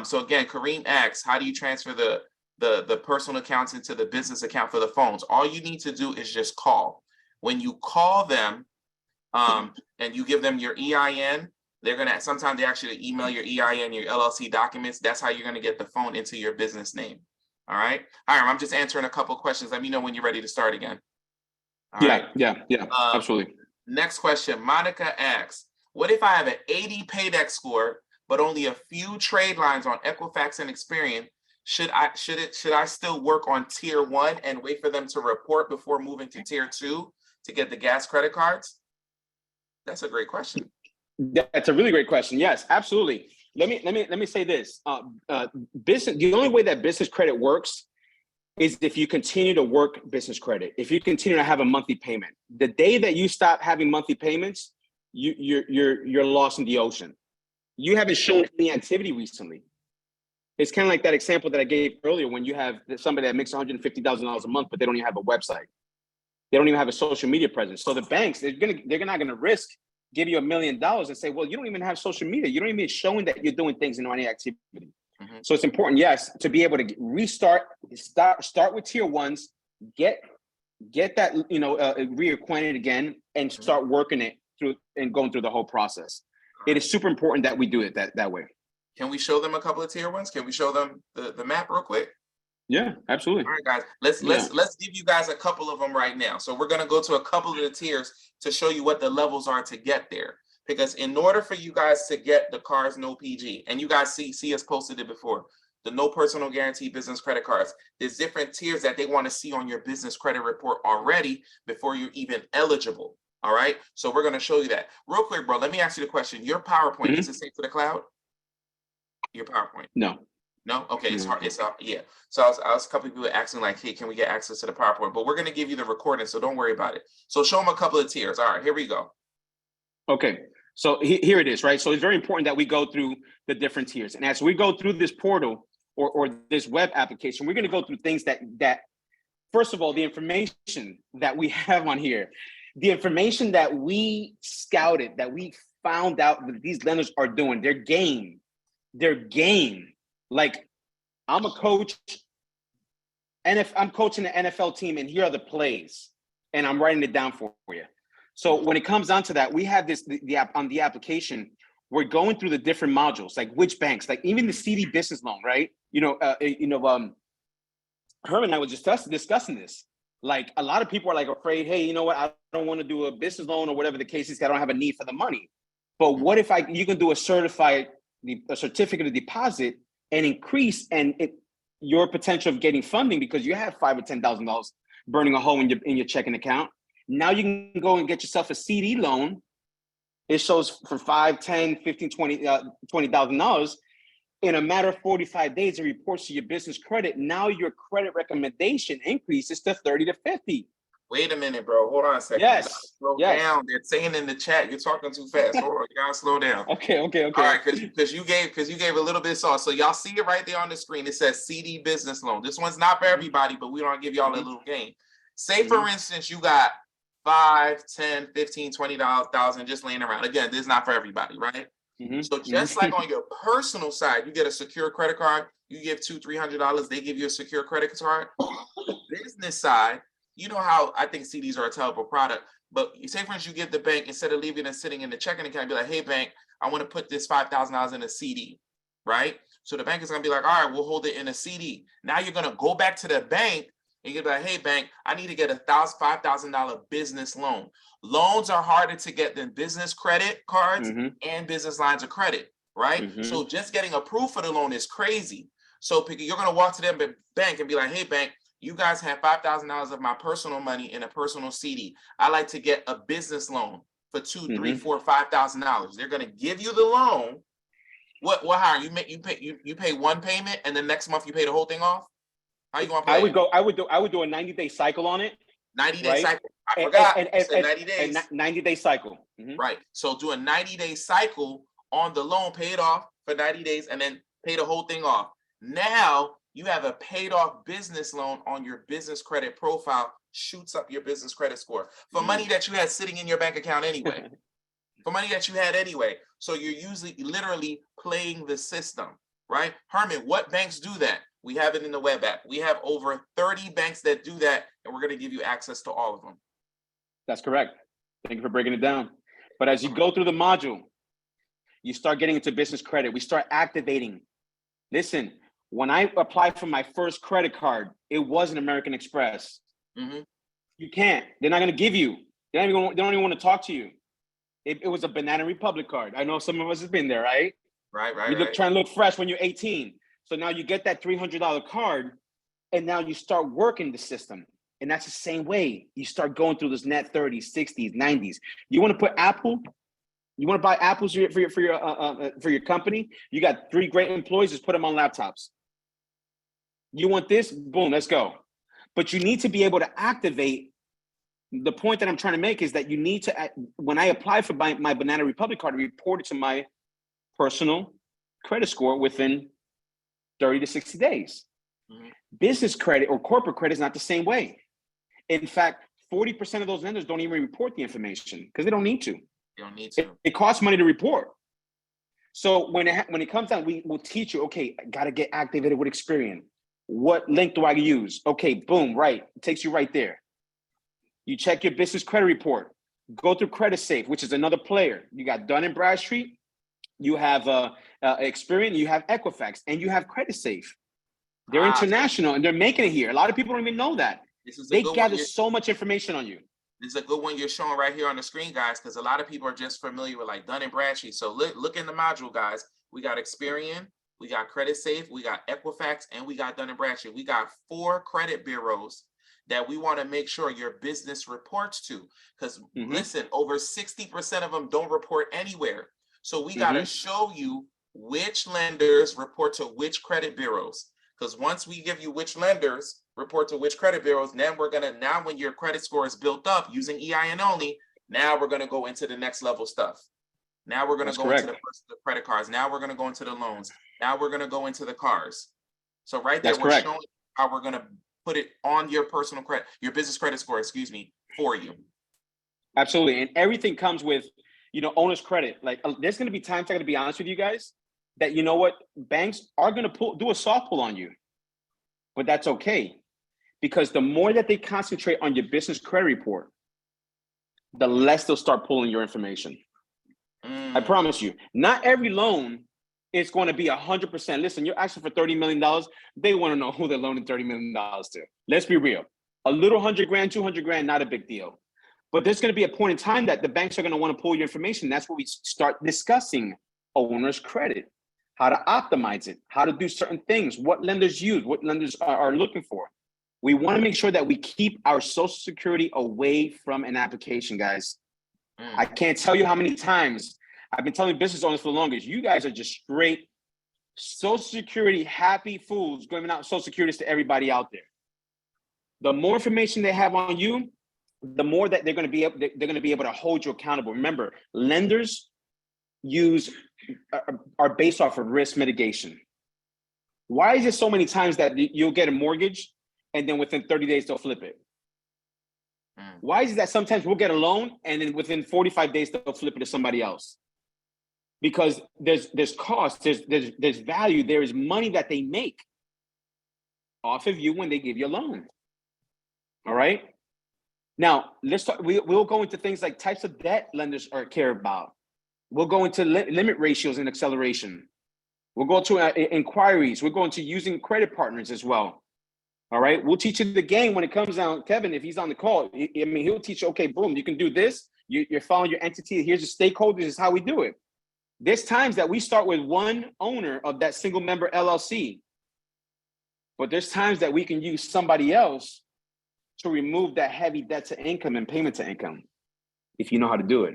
So again, Kareem asks, how do you transfer the personal accounts into the business account for the phones? All you need to do is just call. When you call them and you give them your EIN, they're going to, sometimes they actually email your EIN, your LLC documents. That's how you're going to get the phone into your business name. All right. All right. I'm just answering a couple of questions. Let me know when you're ready to start again. All right. Yeah, absolutely. Next question. Monica asks, what if I have an 80 paydex score, but only a few trade lines on Equifax and Experian? Should I still work on tier 1 and wait for them to report before moving to tier 2 to get the gas credit cards? That's a great question. That's a really great question. Yes, absolutely. Let me say this. Business. The only way that business credit works is if you continue to work business credit. If you continue to have a monthly payment, the day that you stop having monthly payments, you're lost in the ocean. You haven't shown any activity recently. It's kind of like that example that I gave earlier when you have somebody that makes $150,000 a month, but they don't even have a website. They don't even have a social media presence. So the banks, they're not gonna risk give you $1 million and say, well, you don't even have social media. You don't even showing that you're doing things in any activity. Mm-hmm. So it's important, yes, to be able to restart, start with tier 1s, get that, reacquainted again and start working it through and going through the whole process. It is super important that we do it that way. Can we show them a couple of tier 1s? Can we show them the map real quick? Yeah, absolutely. All right, guys, let's give you guys a couple of them right now. So we're gonna go to a couple of the tiers to show you what the levels are to get there. Because in order for you guys to get the cards, no PG, and you guys see us posted it before, the no personal guarantee business credit cards, there's different tiers that they want to see on your business credit report already before you're even eligible. All right, so we're gonna show you that real quick, bro. Let me ask you the question. Your PowerPoint, is it safe for the cloud? Your PowerPoint? No? Okay, it's hard. It's yeah. So I was a couple of people asking like, hey, can we get access to the PowerPoint? But we're gonna give you the recording, so don't worry about it. So show them a couple of tiers. All right, here we go. Okay, so here it is, right? So it's very important that we go through the different tiers. And as we go through this portal or this web application, we're gonna go through things that first of all, the information that we have on here, the information that we scouted, that we found out that these lenders are doing, their game. Like, I'm a coach, and if I'm coaching the NFL team, and here are the plays, and I'm writing it down for you. So when it comes down to that, we have this on the application. We're going through the different modules, like which banks, like even the CD business loan, right? Herman and I were just discussing this. Like, a lot of people are like afraid, hey, you know what? I don't want to do a business loan or whatever the case is. I don't have a need for the money. But what if you can do a certificate of deposit and increase your potential of getting funding because you have $5,000 or $10,000 burning a hole in your checking account. Now you can go and get yourself a CD loan. It shows for $5, 10, 15, 20, $20,000. In a matter of 45 days, it reports to your business credit. Now your credit recommendation increases to 30 to 50. Wait a minute, bro. Hold on a second. Yes. Slow down. They're saying in the chat, you're talking too fast. Hold on, you gotta slow down. Okay. All right, because you gave a little bit of sauce. So y'all see it right there on the screen. It says CD business loan. This one's not for everybody, but we don't give y'all a little game. Say for instance, you got 5, 10, 15, $20,000 just laying around. Again, this is not for everybody, right? So just like on your personal side, you get a secure credit card, you give $200, $300, they give you a secure credit card. Business side, you know how I think CDs are a terrible product, but say for instance, you give the bank, instead of leaving it sitting in the checking account, be like, hey bank, I want to put this $5,000 in a CD, right? So the bank is gonna be like, all right, we'll hold it in a CD. Now you're gonna go back to the bank and you're like, hey bank, I need to get a $5,000 business loan. Loans are harder to get than business credit cards and business lines of credit, right? So just getting approved for the loan is crazy. So you're gonna walk to them bank and be like, hey bank, you guys have $5,000 of my personal money in a personal CD. I like to get a business loan for $2, $3, $4, $5,000. They're gonna give you the loan. How you pay one payment and the next month you pay the whole thing off? How you gonna pay? I would do a 90-day cycle on it. 90-day cycle. I forgot. And 90 days. 90-day cycle. Right. So do a 90-day cycle on the loan, pay it off for 90 days, and then pay the whole thing off. Now you have a paid off business loan on your business credit profile, shoots up your business credit score for money that you had sitting in your bank account anyway. for money that you had anyway. So you're usually literally playing the system, right? Herman, what banks do that? We have it in the web app. We have over 30 banks that do that, and we're going to give you access to all of them. That's correct. Thank you for breaking it down. But as you go through the module, you start getting into business credit. We start activating. Listen, when I applied for my first credit card, it wasn't American Express. Mm-hmm. You can't. They're not going to give you. They don't even want to talk to you. It was a Banana Republic card. I know some of us have been there, right? Right. You try and look fresh when you're 18. So now you get that $300 card, and now you start working the system. And that's the same way. You start going through this net 30s, 60s, 90s. You want to put Apple? You want to buy apples for your company? You got 3 great employees. Just put them on laptops. You want this? Boom, let's go. But you need to be able to activate. The point that I'm trying to make is that you need to, when I apply for my Banana Republic card, report it to my personal credit score within 30 to 60 days. Mm-hmm. Business credit or corporate credit is not the same way. In fact, 40% of those lenders don't even report the information because they don't need to. You don't need to. It costs money to report. So when it comes down, we'll teach you, okay, I got to get activated with Experian. What link do I use? Okay, boom, right. It takes you right there. You check your business credit report. Go through Credit Safe, which is another player. You got Dun & Bradstreet. You have Experian. You have Equifax. And you have Credit Safe. They're international, and they're making it here. A lot of people don't even know that. They gather so much information on you. This is a good one you're showing right here on the screen, guys, because a lot of people are just familiar with like Dun & Bradstreet. So look in the module, guys. We got Experian, we got Credit Safe, we got Equifax, and we got Dun & Bradstreet. We got 4 credit bureaus that we want to make sure your business reports to. Because listen, over 60% of them don't report anywhere. So we got to show you which lenders report to which credit bureaus. Because once we give you which lenders report to which credit bureaus, then we're going to, now when your credit score is built up using EIN only, now we're going to go into the next level stuff. Now we're going to go into the credit cards. Now we're going to go into the loans. Now we're going to go into the cars. So right there, we're showing how we're going to put it on your personal credit, your business credit score, for you. Absolutely. And everything comes with, owner's credit. Like there's going to be times, I got to be honest with you guys, that you know what, banks are going to do a soft pull on you, but that's okay. Because the more that they concentrate on your business credit report, the less they'll start pulling your information. I promise you, not every loan is going to be 100%. Listen, you're asking for $30 million. They want to know who they're loaning $30 million to. Let's be real. A little $100,000, $200,000, not a big deal. But there's going to be a point in time that the banks are going to want to pull your information. That's where we start discussing owner's credit, how to optimize it, how to do certain things, what lenders use, what lenders are looking for. We want to make sure that we keep our Social Security away from an application, guys. I can't tell you how many times I've been telling business owners for the longest, you guys are just straight Social Security happy fools giving out Social Securities to everybody out there. The more information they have on you, the more that they're going to be able to hold you accountable. Remember, lenders are based off of risk mitigation. Why is it so many times that you'll get a mortgage and then within 30 days they'll flip it? Why is it that sometimes we'll get a loan and then within 45 days they'll flip it to somebody else? Because there's cost, there's value, there is money that they make off of you when they give you a loan. All right. Now let's talk. We'll go into things like types of debt lenders care about. We'll go into limit ratios and acceleration. We'll go to inquiries. We're going to using credit partners as well. All right. We'll teach you the game when it comes down. Kevin, if he's on the call, he'll teach you, okay, boom, you can do this. You're following your entity. Here's the stakeholders. This is how we do it. There's times that we start with one owner of that single member LLC, but there's times that we can use somebody else to remove that heavy debt to income and payment to income, if you know how to do it.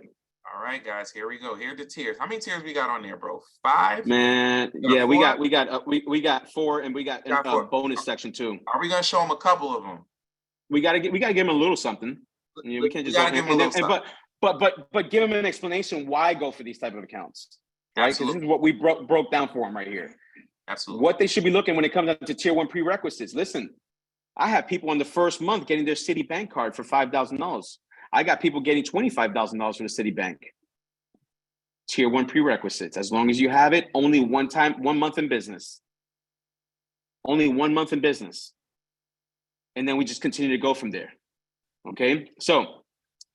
All right, guys, here we go. Here are the tiers. How many tiers we got on there, bro? 5? Man, yeah, we got 4, and we got a bonus section too. Are we gonna show them a couple of them? We gotta give them a little something. Yeah, we can't just give them a little something. But give them an explanation why go for these type of accounts, right? Because this is what we broke down for them right here. Absolutely. What they should be looking when it comes down to tier 1 prerequisites. Listen, I have people on the first month getting their Citibank card for $5,000. I got people getting $25,000 from the Citibank. Tier 1 prerequisites. As long as you have it, only 1 month in business. Only 1 month in business. And then we just continue to go from there. Okay. So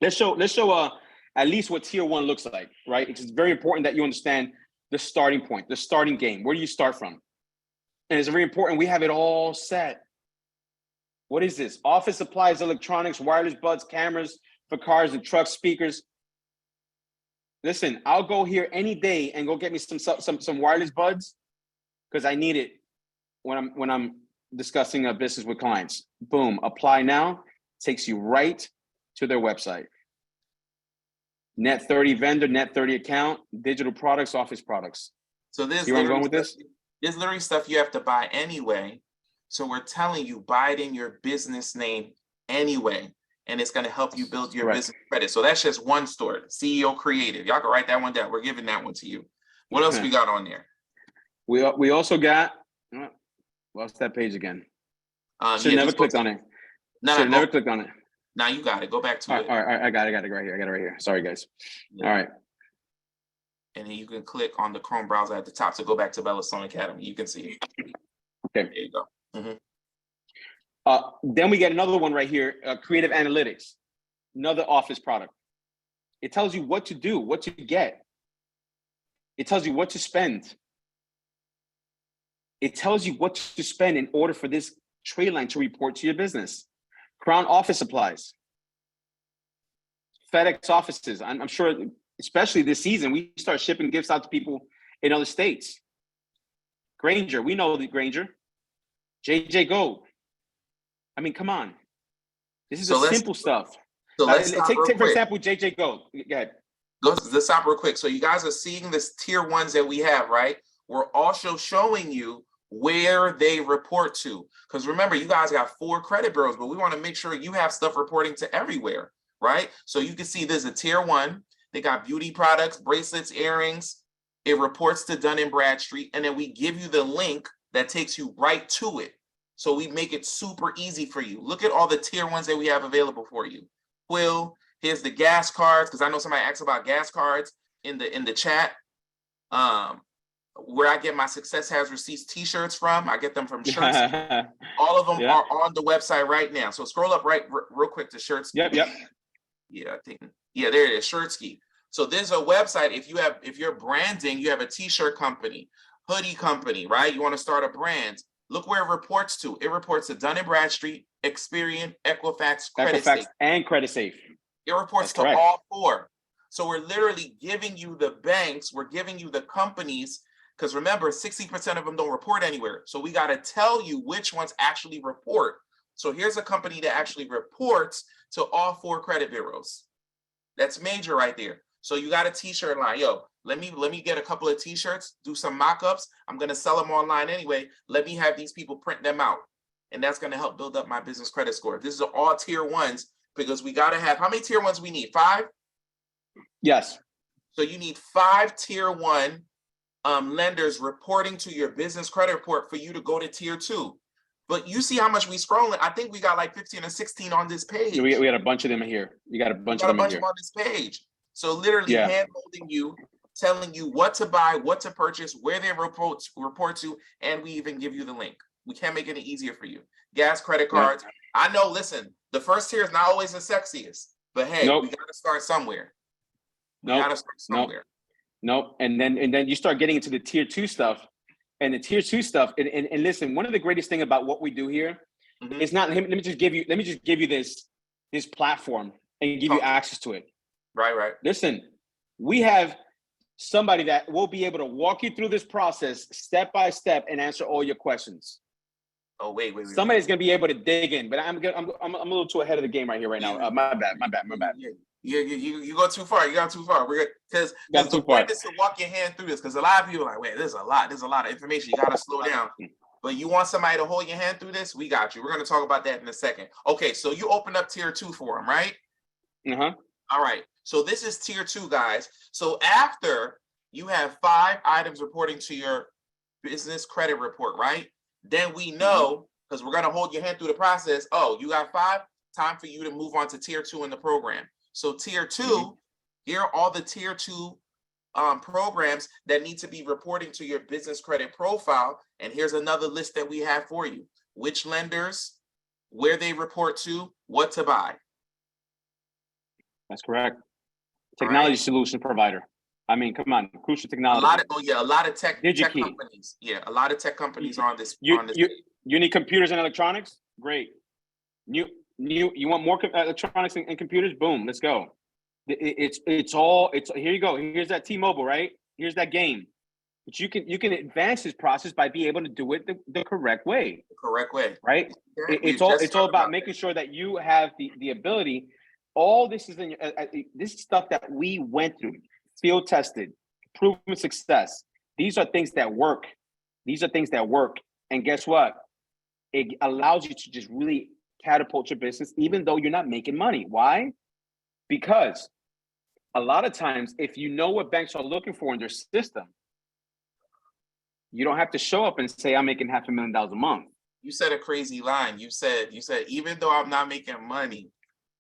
let's show at least what tier 1 looks like, right? It's very important that you understand the starting point, the starting game. Where do you start from? And it's very important we have it all set. What is this? Office supplies, electronics, wireless buds, cameras for cars and trucks, speakers. Listen, I'll go here any day and go get me some wireless buds because I need it when I'm discussing a business with clients. Boom, apply now. Takes you right to their website. Net 30 vendor, net 30 account, digital products, office products. So See where I'm going with this? There's literally stuff you have to buy anyway. So we're telling you, buy it in your business name anyway. And it's going to help you build your business credit. So that's just one store, CEO Creative. Y'all can write that one down. We're giving that one to you. What else we got on there? We also got, lost that page again. Should never clicked on it. Should never clicked on it. Now you got it. Go back to it. All right, I got it right here. I got it right here. Sorry, guys. Yeah. All right. And then you can click on the Chrome browser at the top to go back to Bella Sloan Academy. You can see it. Okay. There you go. Mm-hmm. Then we get another one right here, Creative Analytics, another office product. It tells you what to do, what to get. It tells you what to spend. It tells you what to spend in order for this trade line to report to your business. Crown Office Supplies, FedEx offices. I'm sure, especially this season, we start shipping gifts out to people in other states. Granger, we know the Granger. JJ Gold. I mean, come on. This is the simple stuff. So let's take for example, JJ Gold. Go ahead. Let's stop real quick. So you guys are seeing this tier 1s that we have, right? We're also showing you where they report to. Because remember, you guys got 4 credit bureaus, but we want to make sure you have stuff reporting to everywhere, right? So you can see there's a tier 1. They got beauty products, bracelets, earrings. It reports to Dun & Bradstreet. And then we give you the link that takes you right to it. So we make it super easy for you. Look at all the tier 1s that we have available for you. Quill, here's the gas cards, because I know somebody asked about gas cards in the chat. Where I get my Success Has Receipts t-shirts from, I get them from Shirts. All of them are on the website right now. So scroll up real quick to Shirts. Yep. Yeah, there it is, Shirtsky. So there's a website. If you're branding, you have a t-shirt company, hoodie company, right? You want to start a brand. Look where it reports to. It reports to Dun & Bradstreet, Experian, Equifax, CreditSafe. And CreditSafe. It reports to all 4. So we're literally giving you the banks, we're giving you the companies, because remember, 60% of them don't report anywhere. So we got to tell you which ones actually report. So here's a company that actually reports to all 4 credit bureaus. That's major right there. So you got a t-shirt line. Yo, let me get a couple of t-shirts, do some mock-ups. I'm going to sell them online anyway. Let me have these people print them out. And that's going to help build up my business credit score. This is all tier 1s because we got to have, how many tier 1s we need? 5? Yes. So you need 5 tier 1 lenders reporting to your business credit report for you to go to tier 2. But you see how much we scrolling. I think we got like 15 or 16 on this page. We got a bunch of them here. You got a bunch of them here. On this page. So literally hand-holding you, telling you what to buy, what to purchase, where they report to, and we even give you the link. We can't make it any easier for you. Gas, credit cards. Yeah. I know, listen, the first tier is not always the sexiest, but hey, we got to start somewhere. Nope. And then you start getting into the tier 2 stuff. And the tier 2 stuff, and listen, one of the greatest thing about what we do here is not, let me just give you this platform and give you access to it. Right. Listen, we have somebody that will be able to walk you through this process step by step and answer all your questions. Oh, wait. Somebody's gonna be able to dig in, but I'm a little too ahead of the game right here right now. My bad. Yeah, you go too far. You got too far. Because the point is to walk your hand through this. Because a lot of people are like, wait, there's a lot of information. You got to slow down. But you want somebody to hold your hand through this? We got you. We're going to talk about that in a second. Okay, so you open up tier 2 for them, right? All right. So this is tier 2, guys. So after you have 5 items reporting to your business credit report, right? Then we know, because we're going to hold your hand through the process. Oh, you got 5? Time for you to move on to tier 2 in the program. So tier 2, here are all the tier 2 programs that need to be reporting to your business credit profile. And here's another list that we have for you: which lenders, where they report to, what to buy. That's correct. Technology solution provider. I mean, come on, crucial technology. A lot of tech DigiKey. companies. Yeah, a lot of tech companies are on this. You need computers and electronics? Great. You want more electronics and computers? Boom, let's go. It's here you go. Here's that T-Mobile, right? Here's that game. But you can advance this process by being able to do it the correct way. The correct way. Right? Yeah, it's all about making sure that you have the ability. All this is this is stuff that we went through, field tested, proven success. These are things that work. And guess what? It allows you to just really catapult your business, even though you're not making money. Why? Because a lot of times, if you know what banks are looking for in their system, you don't have to show up and say, I'm making $500,000 a month. You said a crazy line. You said, even though I'm not making money,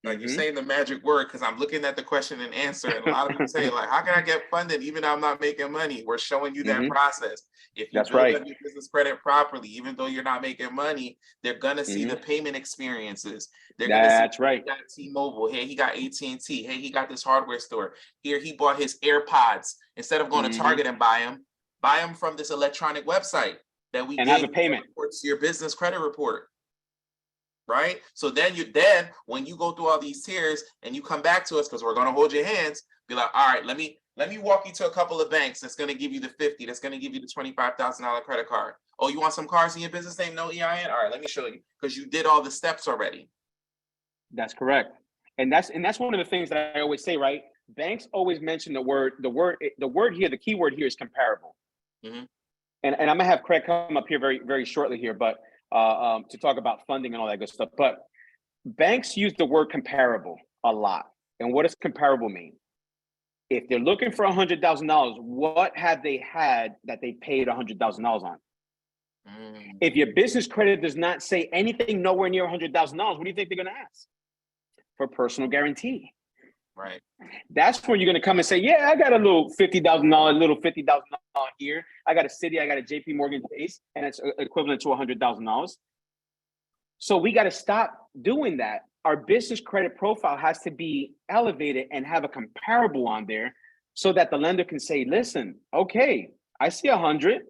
like you're saying the magic word, because I'm looking at the question and answer, and a lot of people say, like, how can I get funded even though I'm not making money? We're showing you that process. If you build up your business credit properly, even though you're not making money, they're gonna see the payment experiences. They're gonna see he got T-Mobile. Hey, he got AT&T. Hey, he got this hardware store. Here, he bought his AirPods. Instead of going to Target and buy them from this electronic website that we have a payment reports to your business credit report. Right? So then when you go through all these tiers and you come back to us, because we're going to hold your hands, be like, all right, let me walk you to a couple of banks that's going to give you the 50, that's going to give you the $25,000 credit card. Oh, you want some cars in your business name? No EIN? All right, let me show you, because you did all the steps already. That's correct. And that's one of the things that I always say, right? Banks always mention the word here, the key word here is comparable. And I'm going to have Craig come up here very, very shortly here, but to talk about funding and all that good stuff. But banks use the word comparable a lot. And what does comparable mean? If they're looking for $100,000, what have they had that they paid $100,000 on? If your business credit does not say anything nowhere near $100,000, what do you think they're going to ask? For personal guarantee. Right. That's when you're going to come and say, yeah, I got a little $50,000 here. I got a Citi, I got a JP Morgan Chase, and it's equivalent to $100,000. So we got to stop doing that. Our business credit profile has to be elevated and have a comparable on there so that the lender can say, listen, okay, I see 100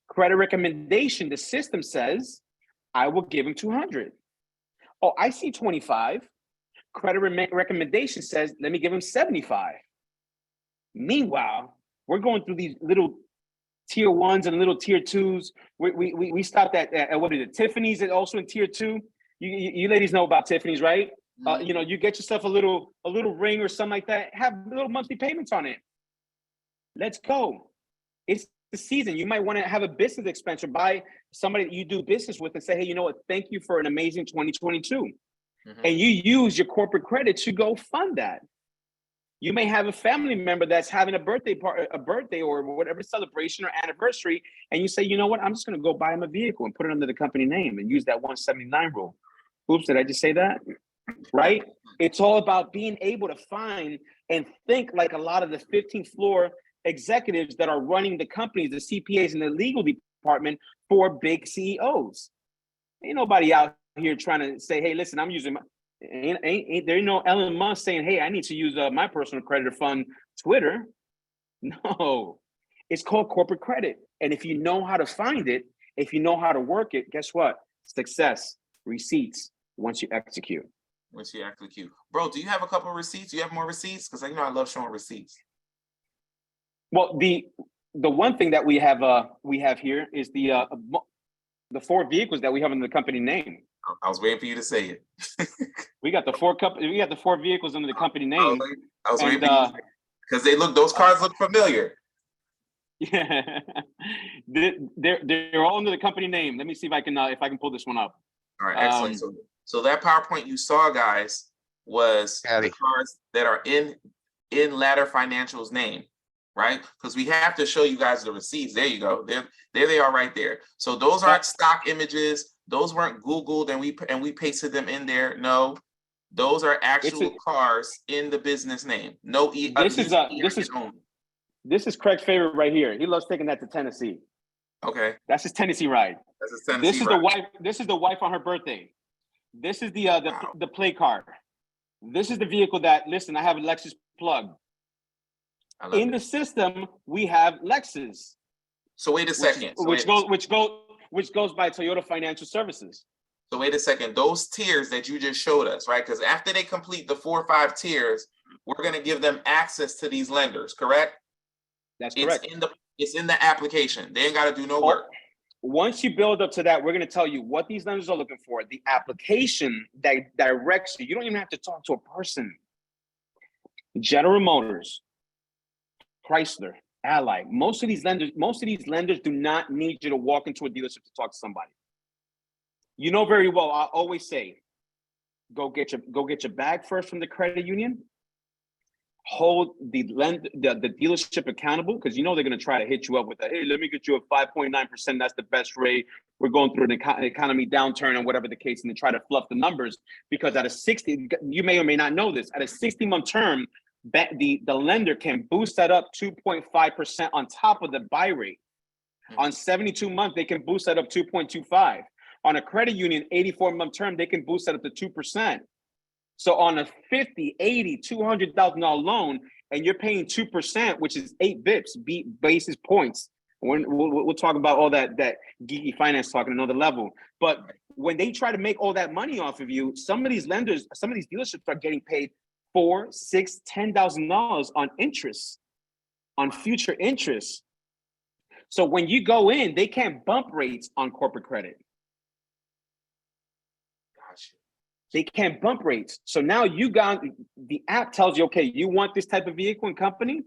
credit recommendation. The system says I will give him 200. Oh, I see 25. Credit recommendation says, let me give him 75. Meanwhile, we're going through these little tier ones and little tier twos. We stopped at what is it, Tiffany's, and also in tier two. You ladies know about Tiffany's, right? You get yourself a little ring or something like that. Have little monthly payments on it. Let's go. It's the season. You might want to have a business expense or buy somebody that you do business with and say, hey, you know what? Thank you for an amazing 2022. And you use your corporate credit to go fund that. You may have a family member that's having a birthday or whatever celebration or anniversary, and you say, you know what, I'm just going to go buy him a vehicle and put it under the company name and use that 179 rule. Oops, did I just say that? Right? It's all about being able to find and think like a lot of the 15th floor executives that are running the companies, the CPAs and the legal department for big CEOs. Ain't nobody out here trying to say, hey, listen, I'm using there ain't no Elon Musk saying, hey, I need to use my personal credit to fund Twitter. No, it's called corporate credit. And if you know how to find it, if you know how to work it, guess what? Success, receipts, once you execute. Bro, do you have a couple of receipts? Do you have more receipts? Because I love showing receipts. Well, the one thing that we have here is the 4 vehicles that we have in the company name. I was waiting for you to say it. We got the 4 vehicles under the company name. I was waiting because those cars look familiar. Yeah, they're all under the company name. Let me see if I can pull this one up. All right, excellent. So that PowerPoint you saw, guys, was the cars that are in Ladder Financial's name, right? Because we have to show you guys the receipts. There you go. There they are right there. So those aren't stock images. Those weren't Googled and we pasted them in there. No, those are actual cars in the business name. No, this is This is Craig's favorite right here. He loves taking that to Tennessee. Okay. That's his Tennessee ride. That's his Tennessee This is ride. the wife. This is the wife on her birthday. This is the Wow. the play card. This is the vehicle that, listen, I have a Lexus plug. I love In the system, we have Lexus, So wait a second. which goes by Toyota Financial Services. So wait a second. Those tiers that you just showed us, right? Because after they complete the 4 or 5 tiers, we're going to give them access to these lenders, correct? That's correct. It's in the application. They ain't got to do no work. Once you build up to that, we're going to tell you what these lenders are looking for. The application that directs you. You don't even have to talk to a person. General Motors, Chrysler, Ally. Most of these lenders do not need you to walk into a dealership to talk to somebody. You know very well. I always say, go get your bag first from the credit union. Hold the dealership accountable, because you know they're going to try to hit you up with that. Hey, let me get you a 5.9%. That's the best rate. We're going through an economy downturn and whatever the case, and they try to fluff the numbers, because at a 60, you may or may not know this, at a 60-month term, the lender can boost that up 2.5% on top of the buy rate. On 72 months, they can boost that up 2.25. On a credit union, 84-month term, they can boost that up to 2%. So on a 50, 80, $200,000 loan, and you're paying 2%, which is 8 basis points. We'll talk about all that geeky finance talk at another level. But when they try to make all that money off of you, some of these lenders, some of these dealerships are getting paid $4,000, $6,000, $10,000 on interest, on future interest. So when you go in, they can't bump rates on corporate credit. They can't bump rates. So now the app tells you, okay, you want this type of vehicle and company?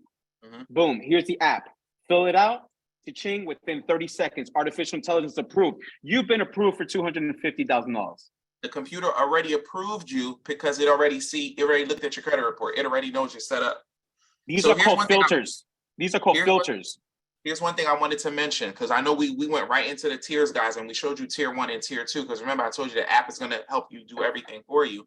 Mm-hmm. Boom, here's the app. Fill it out, cha-ching, within 30 seconds, artificial intelligence approved. You've been approved for $250,000. The computer already approved you because it already looked at your credit report. It already knows you're set up. These are called filters. Here's one thing I wanted to mention, because I know we went right into the tiers, guys, and we showed you tier 1 and tier 2, because remember, I told you the app is going to help you do everything for you.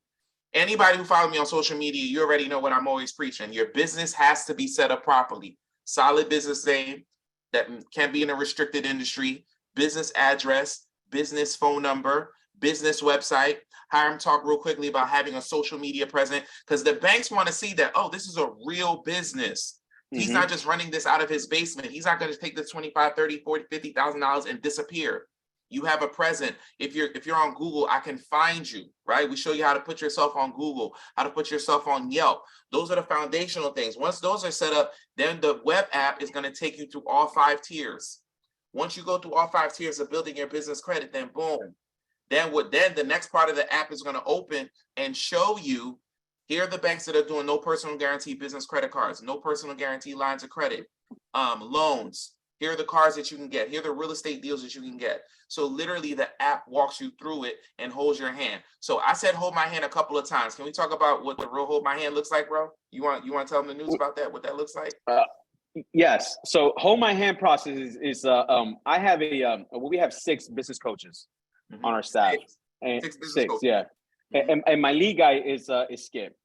Anybody who follows me on social media, you already know what I'm always preaching. Your business has to be set up properly. Solid business name that can be in a restricted industry, business address, business phone number, business website. Hiram talked real quickly about having a social media presence, because the banks want to see that, oh, this is a real business. He's not just running this out of his basement. He's not going to take the $25,000, $30,000, $40,000, $50,000 and disappear. You have a present. If you're on Google, I can find you, right? We show you how to put yourself on Google, how to put yourself on Yelp. Those are the foundational things. Once those are set up, then the web app is going to take you through all 5 tiers. Once you go through all 5 tiers of building your business credit, then boom. Then the next part of the app is going to open and show you, here are the banks that are doing no personal guarantee business credit cards, no personal guarantee lines of credit, loans. Here are the cars that you can get. Here are the real estate deals that you can get. So literally the app walks you through it and holds your hand. So I said hold my hand a couple of times. Can we talk about what the real hold my hand looks like, bro? You want to tell them the news about that, what that looks like? Yes. So hold my hand process is I have we have 6 business coaches on our staff. 6 business coaches. Yeah. And my lead guy is Skip.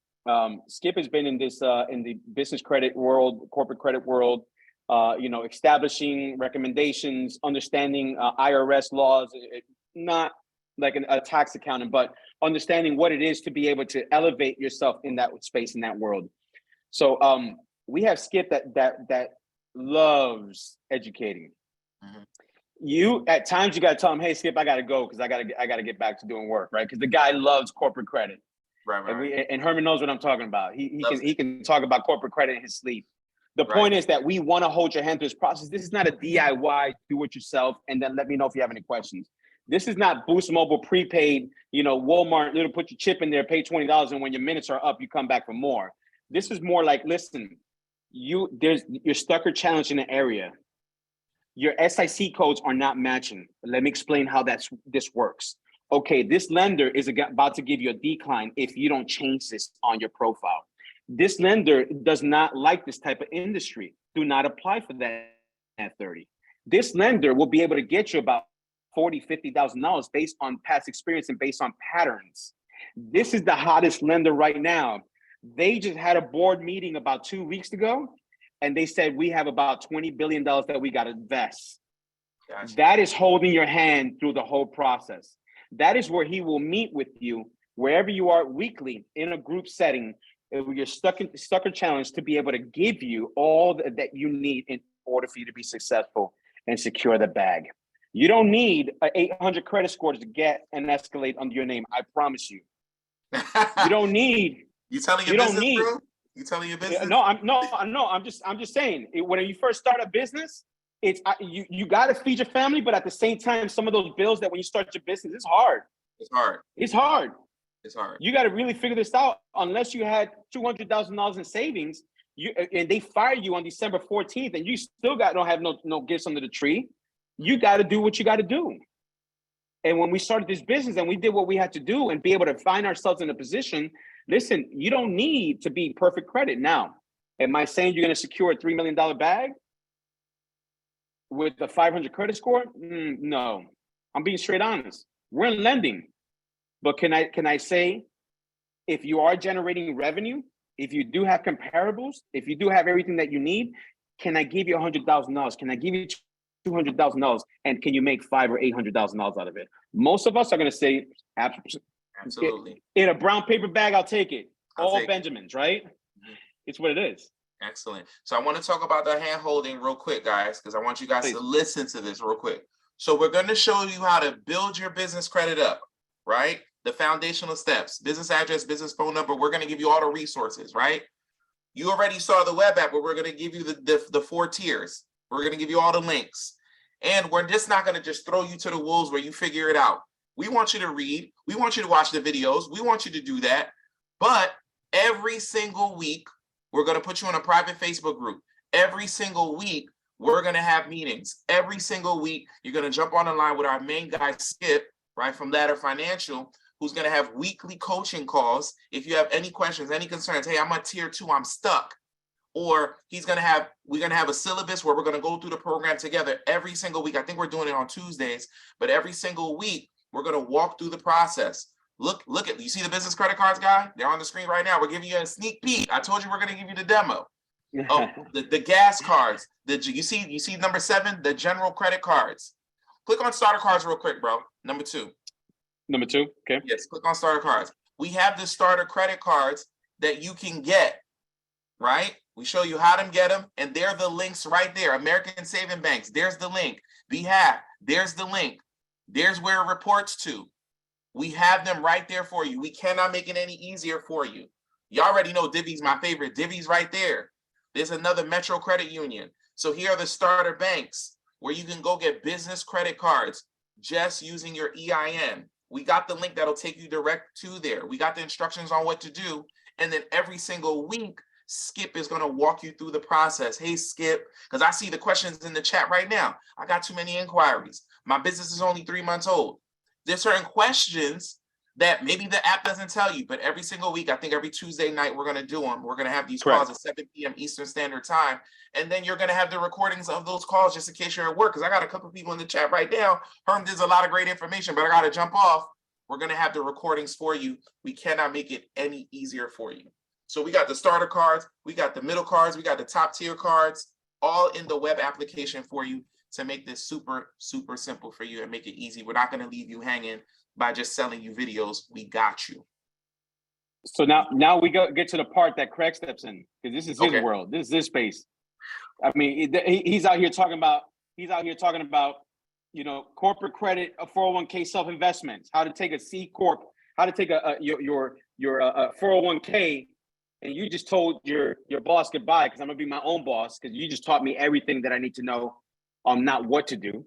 Skip has been in the business credit world, corporate credit world, establishing recommendations, understanding IRS laws, not like a tax accountant, but understanding what it is to be able to elevate yourself in that space, in that world. So we have Skip that loves educating. Mm-hmm. You at times you got to tell him, hey Skip, I got to go because I got to get back to doing work, right? Because the guy loves corporate credit. Right. And Herman knows what I'm talking about. He can talk about corporate credit in his sleep. The point is that we want to hold your hand through this process. This is not a DIY, do it yourself, and then let me know if you have any questions. This is not Boost Mobile prepaid, Walmart, little put your chip in there, pay $20, and when your minutes are up, you come back for more. This is more like, listen, you're stuck or challenged in an area. Your SIC codes are not matching. Let me explain how this works. Okay, this lender is about to give you a decline if you don't change this on your profile. This lender does not like this type of industry. Do not apply for that at 30. This lender will be able to get you about $40,000, $50,000 based on past experience and based on patterns. This is the hottest lender right now. They just had a board meeting about 2 weeks ago, and they said, we have about $20 billion that we got to invest. Gotcha. That is holding your hand through the whole process. That is where he will meet with you wherever you are weekly in a group setting. If you're stuck or challenged, to be able to give you all that you need in order for you to be successful and secure the bag. You don't need an 800 credit score to get an Escalade under your name. I promise you. You don't need. You telling your business, bro? You telling your business? No, I'm just saying. When you first start a business, it's you got to feed your family, but at the same time, some of those bills that when you start your business, it's hard. It's hard. It's hard. It's hard. You got to really figure this out. Unless you had $200,000 in savings, and they fire you on December 14th, and you still don't have no gifts under the tree. You got to do what you got to do. And when we started this business and we did what we had to do and be able to find ourselves in a position, listen, you don't need to be perfect credit. Now, am I saying you're going to secure a $3 million bag with a 500 credit score? No, I'm being straight honest. We're in lending. But can I say, if you are generating revenue, if you do have comparables, if you do have everything that you need, can I give you $100,000? Can I give you $200,000? And can you make $500,000 or $800,000 out of it? Most of us are going to say, absolutely. In a brown paper bag, I'll take it. All Benjamins, right? Mm-hmm. It's what it is. Excellent. So I want to talk about the hand holding real quick, guys, because I want you guys to listen to this real quick. So we're going to show you how to build your business credit up, right? The foundational steps, business address, business phone number. We're going to give you all the resources, right? You already saw the web app, but we're going to give you the 4 tiers. We're going to give you all the links. And we're just not going to just throw you to the wolves where you figure it out. We want you to read. We want you to watch the videos. We want you to do that. But every single week, we're going to put you in a private Facebook group. Every single week, we're going to have meetings. Every single week, you're going to jump on the line with our main guy, Skip, right, from Ladder Financial, who's going to have weekly coaching calls. If you have any questions, any concerns, hey, I'm a tier 2, I'm stuck. Or we're going to have a syllabus where we're going to go through the program together every single week. I think we're doing it on Tuesdays, but every single week, we're going to walk through the process. Look at, you see the business credit cards, guy? They're on the screen right now. We're giving you a sneak peek. I told you we're going to give you the demo. Oh, the gas cards. You see number 7, the general credit cards. Click on starter cards real quick, bro. Number 2. Number 2, okay. Yes, click on starter cards. We have the starter credit cards that you can get, right? We show you how to get them, and they're the links right there. American Saving Banks, there's the link. Behalf, there's the link. There's where it reports to. We have them right there for you. We cannot make it any easier for you. You already know Divvy's my favorite. Divvy's right there. There's another Metro Credit Union. So here are the starter banks where you can go get business credit cards just using your EIN. We got the link that'll take you direct to there. We got the instructions on what to do. And then every single week, Skip is going to walk you through the process. Hey, Skip, because I see the questions in the chat right now. I got too many inquiries. My business is only 3 months old. There's certain questions that maybe the app doesn't tell you, but every single week, I think every Tuesday night, we're going to do them. We're going to have these calls at 7 p.m. Eastern Standard Time. And then you're going to have the recordings of those calls just in case you're at work. Because I got a couple of people in the chat right now. Herm, there's a lot of great information, but I got to jump off. We're going to have the recordings for you. We cannot make it any easier for you. So we got the starter cards, we got the middle cards, we got the top tier cards, all in the web application for you to make this super, super simple for you and make it easy. We're not going to leave you hanging by just selling you videos. We got you. So now we get to the part that Craig steps in, because this is his world. This is his space. I mean, he's out here talking about, corporate credit, a 401k self-investments, how to take a C Corp, how to take your 401k. And you just told your boss goodbye, because I'm gonna be my own boss, because you just taught me everything that I need to know on not what to do.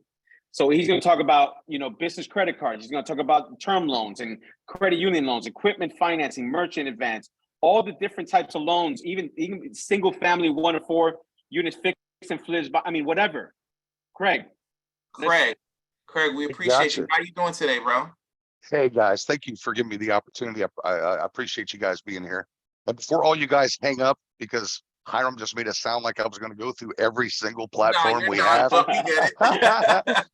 So he's gonna talk about, business credit cards. He's gonna talk about term loans and credit union loans, equipment financing, merchant advance, all the different types of loans, even single family 1 or 4 units, fix and flips, I mean, whatever. Craig, we appreciate you. How you doing today, bro? Hey guys, thank you for giving me the opportunity. I appreciate you guys being here. And before all you guys hang up, because Hiram just made it sound like I was going to go through every single platform we have.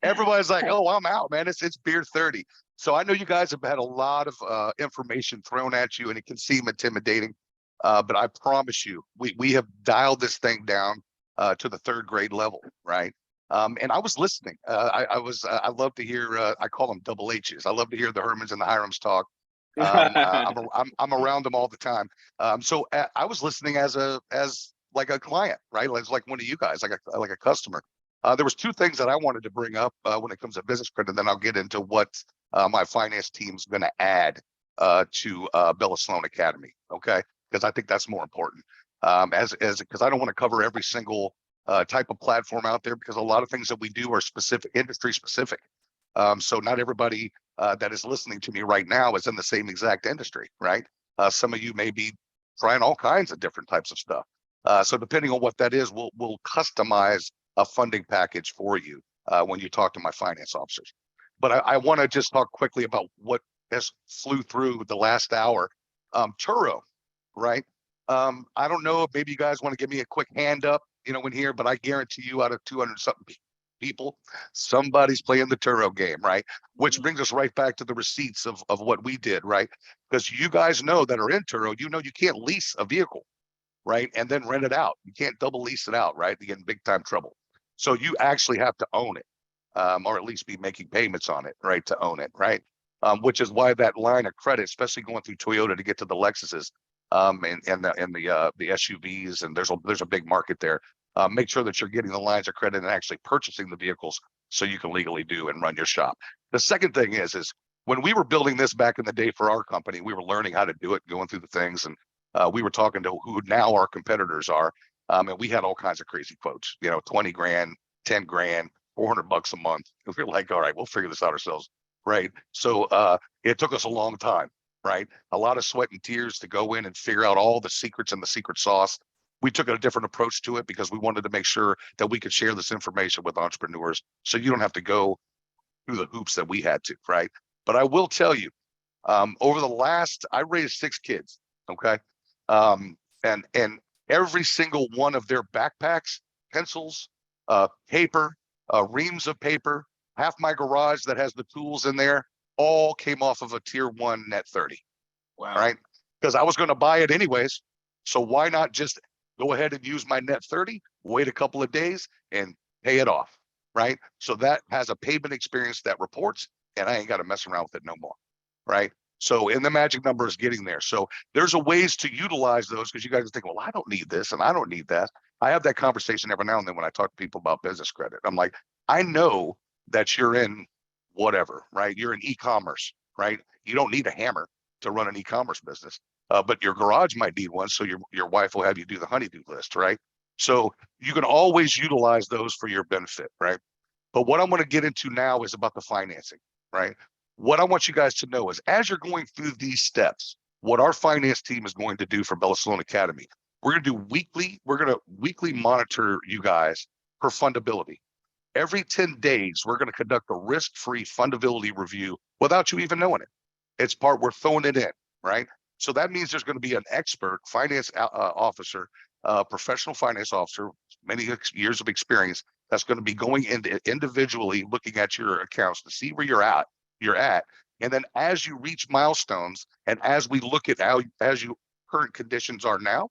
Everybody's like, "Oh, I'm out, man. It's beer 30." So I know you guys have had a lot of information thrown at you, and it can seem intimidating. But I promise you, we have dialed this thing down. to the third grade level, right? And I was listening. I love to hear. I call them double H's. I love to hear the Hermans and the Hirams talk. I'm around them all the time. I was listening as like a client, right? Like one of you guys, like a customer. There was two things that I wanted to bring up when it comes to business credit, and then I'll get into what my finance team's going to add to Bella Sloan Academy. Okay, because I think that's more important. Because I don't want to cover every single type of platform out there, because a lot of things that we do are specific, industry specific. So not everybody that is listening to me right now is in the same exact industry, right? Some of you may be trying all kinds of different types of stuff. So depending on what that is, we'll customize a funding package for you when you talk to my finance officers. But I want to just talk quickly about what has flew through the last hour. Turo, right? I don't know if maybe you guys want to give me a quick hand up, in here, but I guarantee you out of 200 something people, somebody's playing the Turo game, right? Which brings us right back to the receipts of what we did, right? Because you guys know that are in Turo, you can't lease a vehicle, right? And then rent it out. You can't double lease it out, right? You get in big time trouble. So you actually have to own it, or at least be making payments on it, right? To own it, right? Which is why that line of credit, especially going through Toyota to get to the Lexuses, and the SUVs, and there's a big market there. Make sure that you're getting the lines of credit and actually purchasing the vehicles so you can legally do and run your shop. The second thing is when we were building this back in the day for our company, we were learning how to do it, going through the things, and we were talking to who now our competitors are, and we had all kinds of crazy quotes, 20 grand, 10 grand, $400 a month. We're like, all right, we'll figure this out ourselves, right? So it took us a long time, right? A lot of sweat and tears to go in and figure out all the secrets and the secret sauce. We took a different approach to it because we wanted to make sure that we could share this information with entrepreneurs, so you don't have to go through the hoops that we had to, right? But I will tell you, over the last, I raised 6 kids, okay? And every single one of their backpacks, pencils, paper, reams of paper, half my garage that has the tools in there, all came off of a tier 1 net 30. Wow. Right? Because I was going to buy it anyways. So why not just go ahead and use my net 30, wait a couple of days and pay it off, right? So that has a payment experience that reports, and I ain't got to mess around with it no more, right? So, and the magic number is getting there. So there's a ways to utilize those, because you guys think, well, I don't need this and I don't need that. I have that conversation every now and then when I talk to people about business credit. I'm like, I know that you're in whatever, right? You're in e-commerce, right? You don't need a hammer to run an e-commerce business. But your garage might need one, so your wife will have you do the honeydew list, right? So you can always utilize those for your benefit, right? But what I'm going to get into now is about the financing, right? What I want you guys to know is, as you're going through these steps, what our finance team is going to do for Bella Sloan Academy, we're going to weekly monitor you guys for fundability. Every 10 days, we're going to conduct a risk-free fundability review without you even knowing it. We're throwing it in, right? So that means there's going to be an expert finance officer, professional finance officer, many years of experience, that's going to be going into individually looking at your accounts to see where you're at. And then as you reach milestones, and as we look at as your current conditions are now,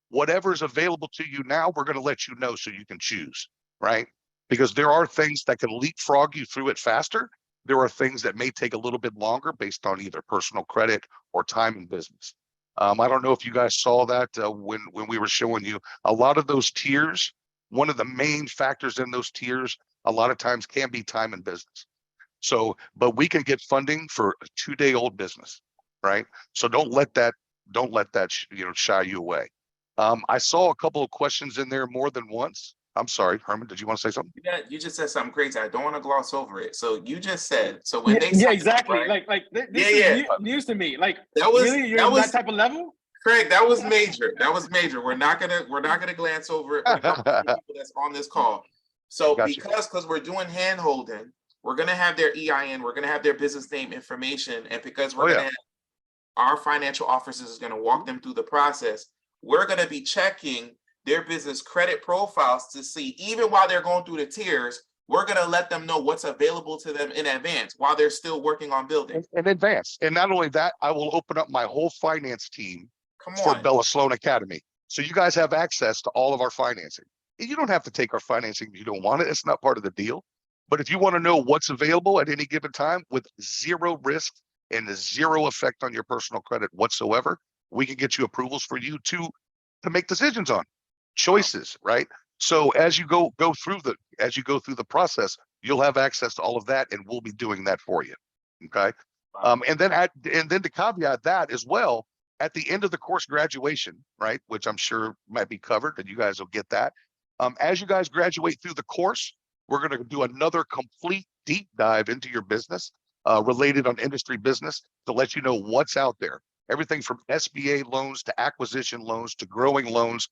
whatever is available to you now, we're going to let you know so you can choose, right? Because there are things that can leapfrog you through it faster. There are things that may take a little bit longer based on either personal credit or time in business. I don't know if you guys saw that when we were showing you a lot of those tiers. One of the main factors in those tiers a lot of times can be time in business. So, but we can get funding for a 2-day-old business, right? So don't let that shy you away. I saw a couple of questions in there more than once. I'm sorry, Herman, did you want to say something? Yeah, you just said something crazy. I don't want to gloss over it. So you just said, so when they yeah, sign exactly. up, right? This is news to me. Like, really, you're on that type of level? Craig, that was major. That was major. We're not gonna glance over it for the couple of people that's on this call. So Gotcha. because we're doing hand holding, we're gonna have their EIN, we're gonna have their business name information, and because we're gonna have our financial officers is gonna walk them through the process, we're gonna be checking their business credit profiles to see, even while they're going through the tiers, we're going to let them know what's available to them in advance while they're still working on building. In advance. And not only that, I will open up my whole finance team for Bella Sloan Academy. So you guys have access to all of our financing. You don't have to take our financing if you don't want it. It's not part of the deal. But if you want to know what's available at any given time with zero risk and zero effect on your personal credit whatsoever, we can get you approvals for you to make decisions on choices, right? So as you go through the process, you'll have access to all of that, and we'll be doing that for you. Okay. And then to caveat that as well, at the end of the course graduation, right, which I'm sure might be covered, and you guys will get that. As you guys graduate through the course, we're going to do another complete deep dive into your business, related on industry business, to let you know what's out there. Everything from SBA loans to acquisition loans to growing loans.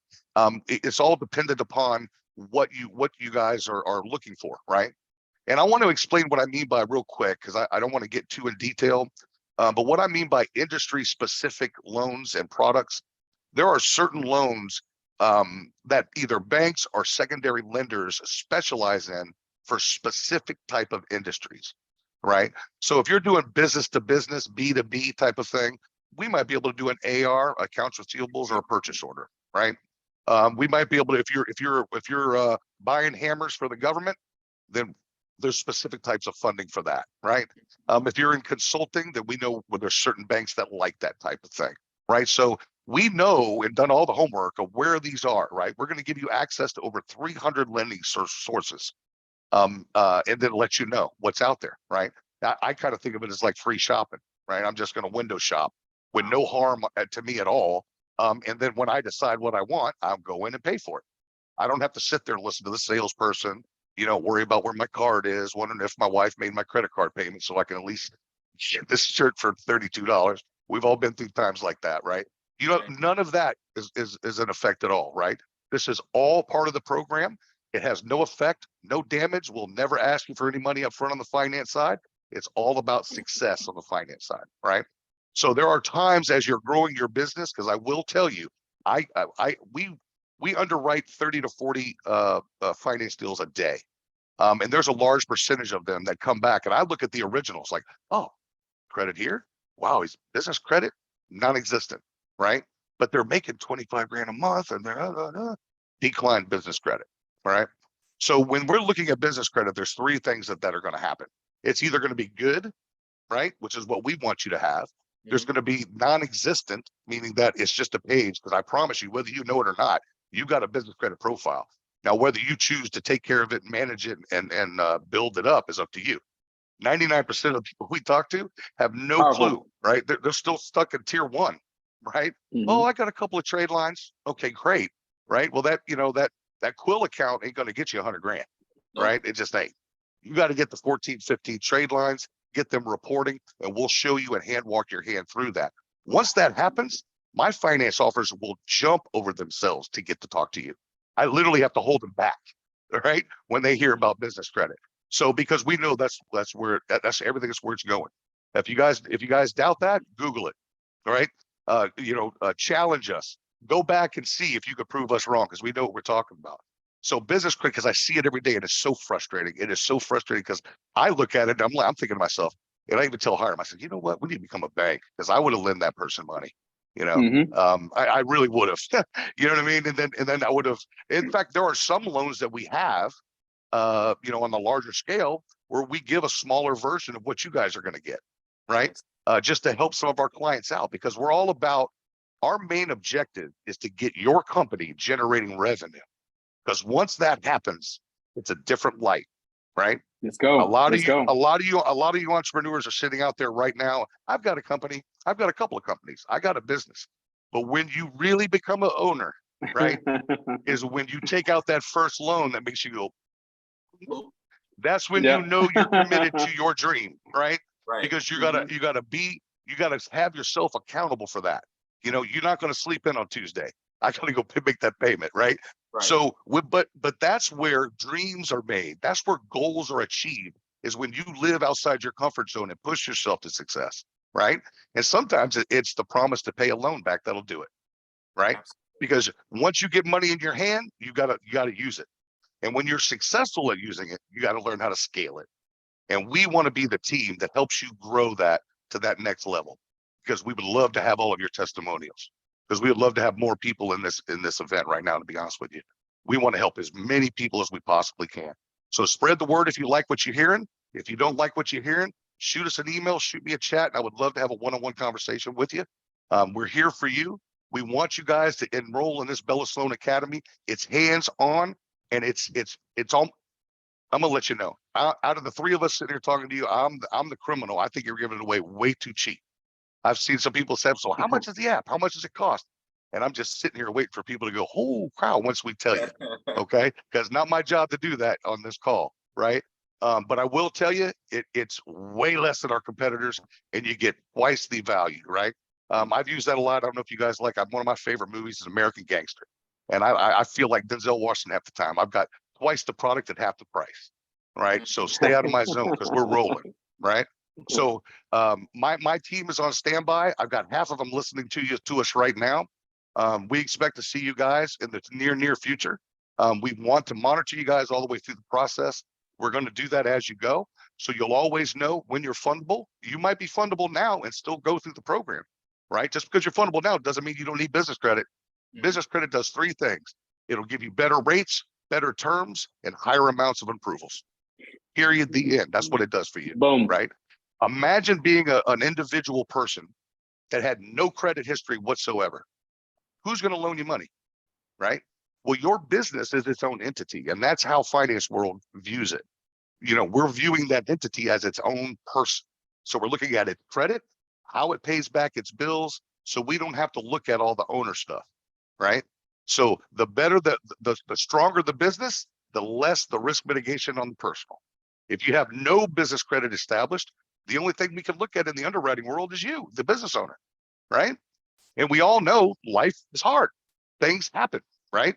It's all dependent upon what you guys are looking for, right? And I want to explain what I mean by real quick, because I don't want to get too in detail. But what I mean by industry specific loans and products, there are certain loans that either banks or secondary lenders specialize in for specific type of industries, right? So if you're doing business to business, B2B type of thing, we might be able to do an AR, accounts receivables, or a purchase order, right? We might be able to, if you're buying hammers for the government, then there's specific types of funding for that, right? If you're in consulting, then we know there's certain banks that like that type of thing, right? So we know and done all the homework of where these are, right? We're going to give you access to over 300 lending sources, and then let you know what's out there, right? I kind of think of it as like free shopping, right? I'm just going to window shop with no harm to me at all. And then when I decide what I want, I'll go in and pay for it. I don't have to sit there and listen to the salesperson, worry about where my card is, wondering if my wife made my credit card payment so I can at least get this shirt for $32. We've all been through times like that, right? None of that is an effect at all, right? This is all part of the program. It has no effect, no damage. We'll never ask you for any money up front on the finance side. It's all about success on the finance side, right? So there are times as you're growing your business, because I will tell you, we underwrite 30 to 40 finance deals a day. And there's a large percentage of them that come back, and I look at the originals like, oh, credit here. Wow, he's business credit, non-existent, right? But they're making 25 grand a month and they're declined business credit, right? So when we're looking at business credit, there's three things that are going to happen. It's either going to be good, right? Which is what we want you to have. There's going to be non-existent, meaning that it's just a page, because I promise you, whether you know it or not, you got a business credit profile. Now, whether you choose to take care of it, manage it, and build it up is up to you. 99% of the people we talk to have no clue, right? They're still stuck in tier one, right? Oh, I got a couple of trade lines. Okay, great, right? Well, that Quill account ain't going to get you 100 grand, right? It just ain't. You got to get the 14, 15 trade lines, get them reporting, and we'll show you and hand walk your hand through that. Once that happens, my finance offers will jump over themselves to get to talk to you. I literally have to hold them back, right? When they hear about business credit. So because we know that's everything is where it's going. If you guys doubt that, Google it. All right. Challenge us. Go back and see if you could prove us wrong, because we know what we're talking about. So business credit, because I see it every day, and it's so frustrating. It is so frustrating because I look at it and I'm thinking to myself, and I even tell Hiram, I said, you know what? We need to become a bank, because I would have lent that person money. I really would have. You know what I mean? And then I would have. In fact, there are some loans that we have, on the larger scale, where we give a smaller version of what you guys are going to get, right? Just to help some of our clients out, because we're all about, our main objective is to get your company generating revenue. Because once that happens, it's a different light, right? Let's go. A lot of you entrepreneurs are sitting out there right now. I've got a company. I've got a couple of companies. I got a business. But when you really become an owner, right, is when you take out that first loan that makes you go, that's when you know you're committed to your dream, right? Because you gotta have yourself accountable for that. You're not going to sleep in on Tuesday. I got to go make that payment, right? So, but that's where dreams are made. That's where goals are achieved, is when you live outside your comfort zone and push yourself to success, right? And sometimes it's the promise to pay a loan back that'll do it, right? Because once you get money in your hand, you gotta use it. And when you're successful at using it, you got to learn how to scale it. And we want to be the team that helps you grow that to that next level, because we would love to have all of your testimonials, because we would love to have more people in this event right now, to be honest with you. We want to help as many people as we possibly can. So spread the word if you like what you're hearing. If you don't like what you're hearing, shoot us an email, shoot me a chat, and I would love to have a one-on-one conversation with you. We're here for you. We want you guys to enroll in this Bella Sloan Academy. It's hands-on, and it's all. I'm gonna let you know. Out of the three of us sitting here talking to you, I'm the criminal. I think you're giving it away way too cheap. I've seen some people say, "So how much is the app? How much does it cost?" And I'm just sitting here waiting for people to go, "Oh, crowd!" Once we tell you, okay? Because not my job to do that on this call, right? But I will tell you, it's way less than our competitors, and you get twice the value, right? I've used that a lot. I don't know if you guys like. One of my favorite movies is American Gangster, and I feel like Denzel Washington half the time. I've got twice the product at half the price, right? So stay out of my zone because we're rolling, right? So my team is on standby. I've got half of them listening to us right now. We expect to see you guys in the near future. We want to monitor you guys all the way through the process. We're going to do that as you go. So you'll always know when you're fundable. You might be fundable now and still go through the program, right? Just because you're fundable now doesn't mean you don't need business credit. Business credit does three things. It'll give you better rates, better terms, and higher amounts of approvals. Period. The end. That's what it does for you. Boom. Right? Imagine being an individual person that had no credit history whatsoever. Who's going to loan you money? Right? Well, your business is its own entity, and that's how finance world views it. You know, we're viewing that entity as its own person. So we're looking at its credit, how it pays back its bills, so we don't have to look at all the owner stuff, right? So the better the stronger the business, the less the risk mitigation on the personal. If you have no business credit established, the only thing we can look at in the underwriting world is you, the business owner, right? And we all know life is hard. Things happen, right?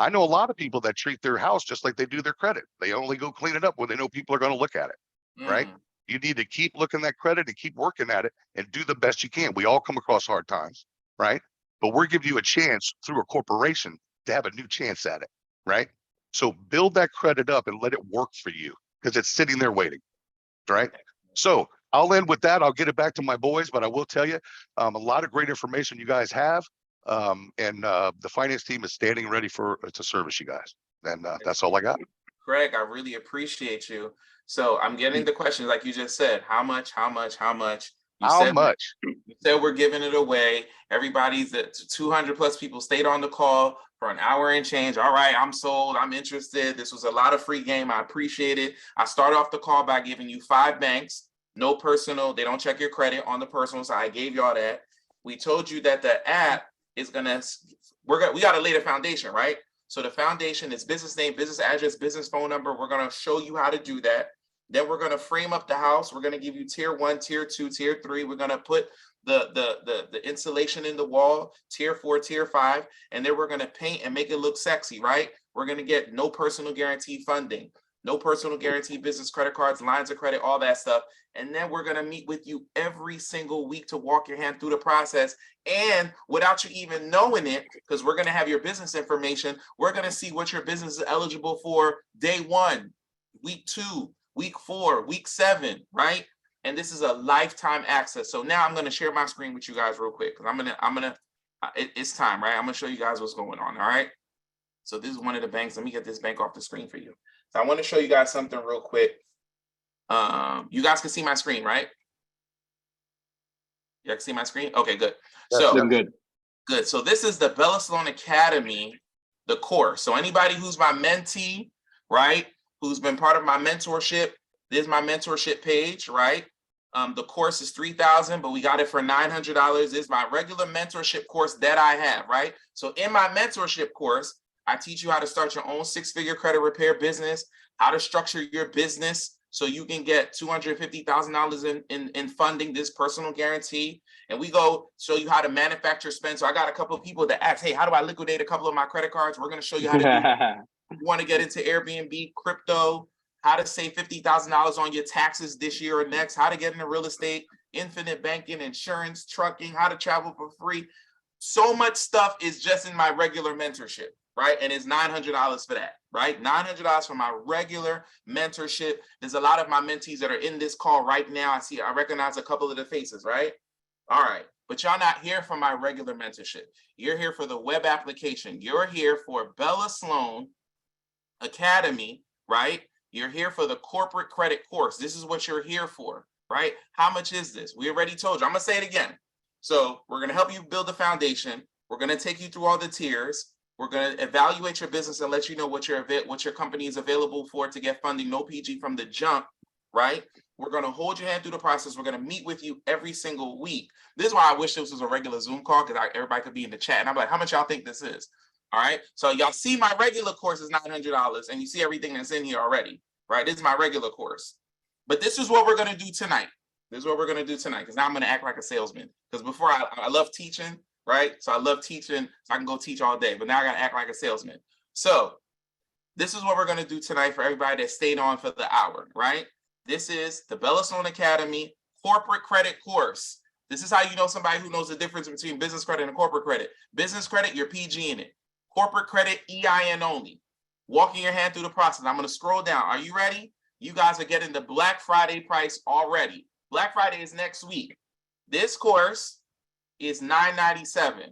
I know a lot of people that treat their house just like they do their credit. They only go clean it up when they know people are going to look at it, right? You need to keep looking at credit and keep working at it and do the best you can. We all come across hard times, right? But we're giving you a chance through a corporation to have a new chance at it, right? So build that credit up and let it work for you because it's sitting there waiting, right? So I'll end with that. I'll get it back to my boys, but I will tell you a lot of great information you guys have. And the finance team is standing ready to service you guys. And that's all I got. Greg, I really appreciate you. So I'm getting the questions like you just said. How much? How much? How much? You said we're giving it away. Everybody's at 200 plus people stayed on the call for an hour and change. All right, I'm sold. I'm interested. This was a lot of free game. I appreciate it. I start off the call by giving you 5 banks, no personal. They don't check your credit on the personal side. I gave y'all that. We told you that the app is we got to lay the foundation, right? So the foundation is business name, business address, business phone number. We're going to show you how to do that. Then we're going to frame up the house. We're going to give you tier 1, tier 2, tier 3. We're going to put the insulation in the wall, tier 4, tier 5, and then we're going to paint and make it look sexy, right? We're going to get no personal guarantee funding, no personal guarantee business credit cards, lines of credit, all that stuff. And then we're going to meet with you every single week to walk your hand through the process. And without you even knowing it, because we're going to have your business information, we're going to see what your business is eligible for day 1, week 2, week 4, week 7, right? And this is a lifetime access. So now I'm going to share my screen with you guys real quick because it's time, right? I'm going to show you guys what's going on. All right. So this is one of the banks. Let me get this bank off the screen for you. So I want to show you guys something real quick. You guys can see my screen, right? You can see my screen? Okay, good. So good. So this is the Bella Sloan Academy, the course. So anybody who's my mentee, right? Who's been part of my mentorship. This is my mentorship page, right? The course is $3,000, but we got it for $900. This is my regular mentorship course that I have, right? So in my mentorship course, I teach you how to start your own 6-figure credit repair business, how to structure your business so you can get $250,000 in funding, this personal guarantee. And we go show you how to manufacture spend. So I got a couple of people that ask, hey, how do I liquidate a couple of my credit cards? We're going to show you how to do it. You want to get into Airbnb, crypto, how to save $50,000 on your taxes this year or next, how to get into real estate, infinite banking, insurance, trucking, how to travel for free. So much stuff is just in my regular mentorship, right? And it's $900 for that, right? $900 for my regular mentorship. There's a lot of my mentees that are in this call right now. I recognize a couple of the faces, right? All right. but y'all not here for my regular mentorship. You're here for the web application. You're here for Bella Sloan Academy, right? You're here for the corporate credit course. This is what you're here for, right? How much is this? We already told you. I'm gonna say it again. So we're gonna help you build the foundation. We're gonna take you through all the tiers. We're gonna evaluate your business and let you know what your company is available for to get funding, no PG from the jump, right? We're gonna hold your hand through the process. We're gonna meet with you every single week. This is why I wish this was a regular Zoom call, because everybody could be in the chat. And I'm like, how much y'all think this is? All right. So y'all see my regular course is $900 and you see everything that's in here already, right? This is my regular course. But this is what we're going to do tonight. This is what we're going to do tonight, because now I'm going to act like a salesman. Because before I love teaching, right? So I love teaching, so I can go teach all day. But now I got to act like a salesman. So this is what we're going to do tonight for everybody that stayed on for the hour, right? This is the Bella Sloan Academy corporate credit course. This is how you know somebody who knows the difference between business credit and corporate credit. Business credit, you're PG in it. Corporate credit, EIN only. Walking your hand through the process. I'm going to scroll down. Are you ready? You guys are getting the Black Friday price already. Black Friday is next week. This course is $997.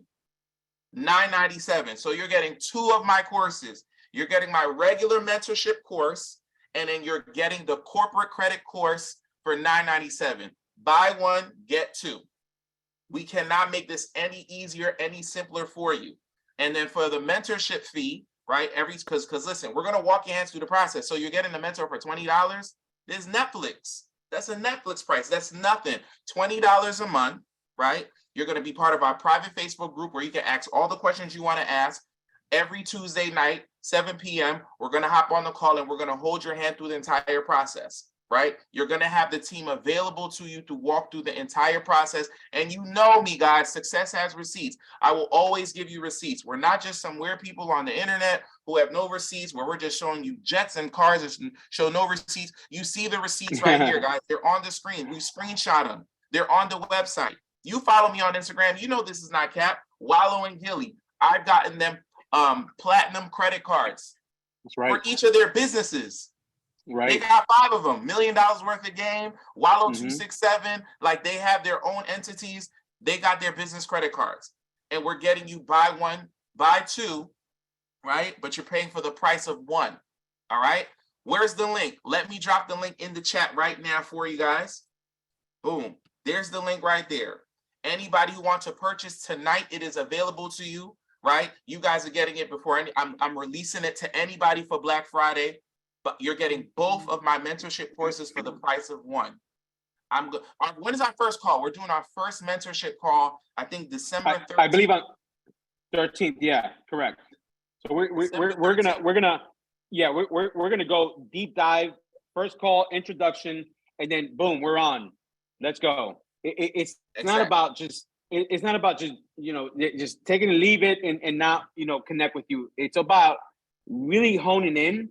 $997. So you're getting two of my courses. You're getting my regular mentorship course, and then you're getting the corporate credit course for $997. Buy one, get two. We cannot make this any easier, any simpler for you. And then for the mentorship fee, right? Because listen, we're gonna walk your hands through the process. So you're getting a mentor for $20. There's Netflix. That's a Netflix price. That's nothing. $20 a month, right? You're gonna be part of our private Facebook group where you can ask all the questions you want to ask. Every Tuesday night, 7 p.m., we're gonna hop on the call and we're gonna hold your hand through the entire process. Right? You're going to have the team available to you to walk through the entire process. And you know me, guys, success has receipts. I will always give you receipts. We're not just some weird people on the internet who have no receipts, where we're just showing you jets and cars and show no receipts. You see the receipts right here, guys. They're on the screen. We screenshot them. They're on the website. You follow me on Instagram. You know this is not cap. Wallow and Gilly. I've gotten them platinum credit cards. That's right. For each of their businesses. Right. They got 5 of them, $1 million worth of game, Wallow 267, like they have their own entities. They got their business credit cards. And we're getting you buy one, buy two, right? But you're paying for the price of one. All right. Where's the link? Let me drop the link in the chat right now for you guys. Boom. There's the link right there. Anybody who wants to purchase tonight, it is available to you, right? You guys are getting it before I'm releasing it to anybody for Black Friday. But you're getting both of my mentorship courses for the price of one. When is our first call? We're doing our first mentorship call, I think December 13th. I believe on 13th. Yeah, correct. So we're gonna go deep dive, first call, introduction, and then boom, we're on. Let's go. It's not about just just taking and leave it and not connect with you. It's about really honing in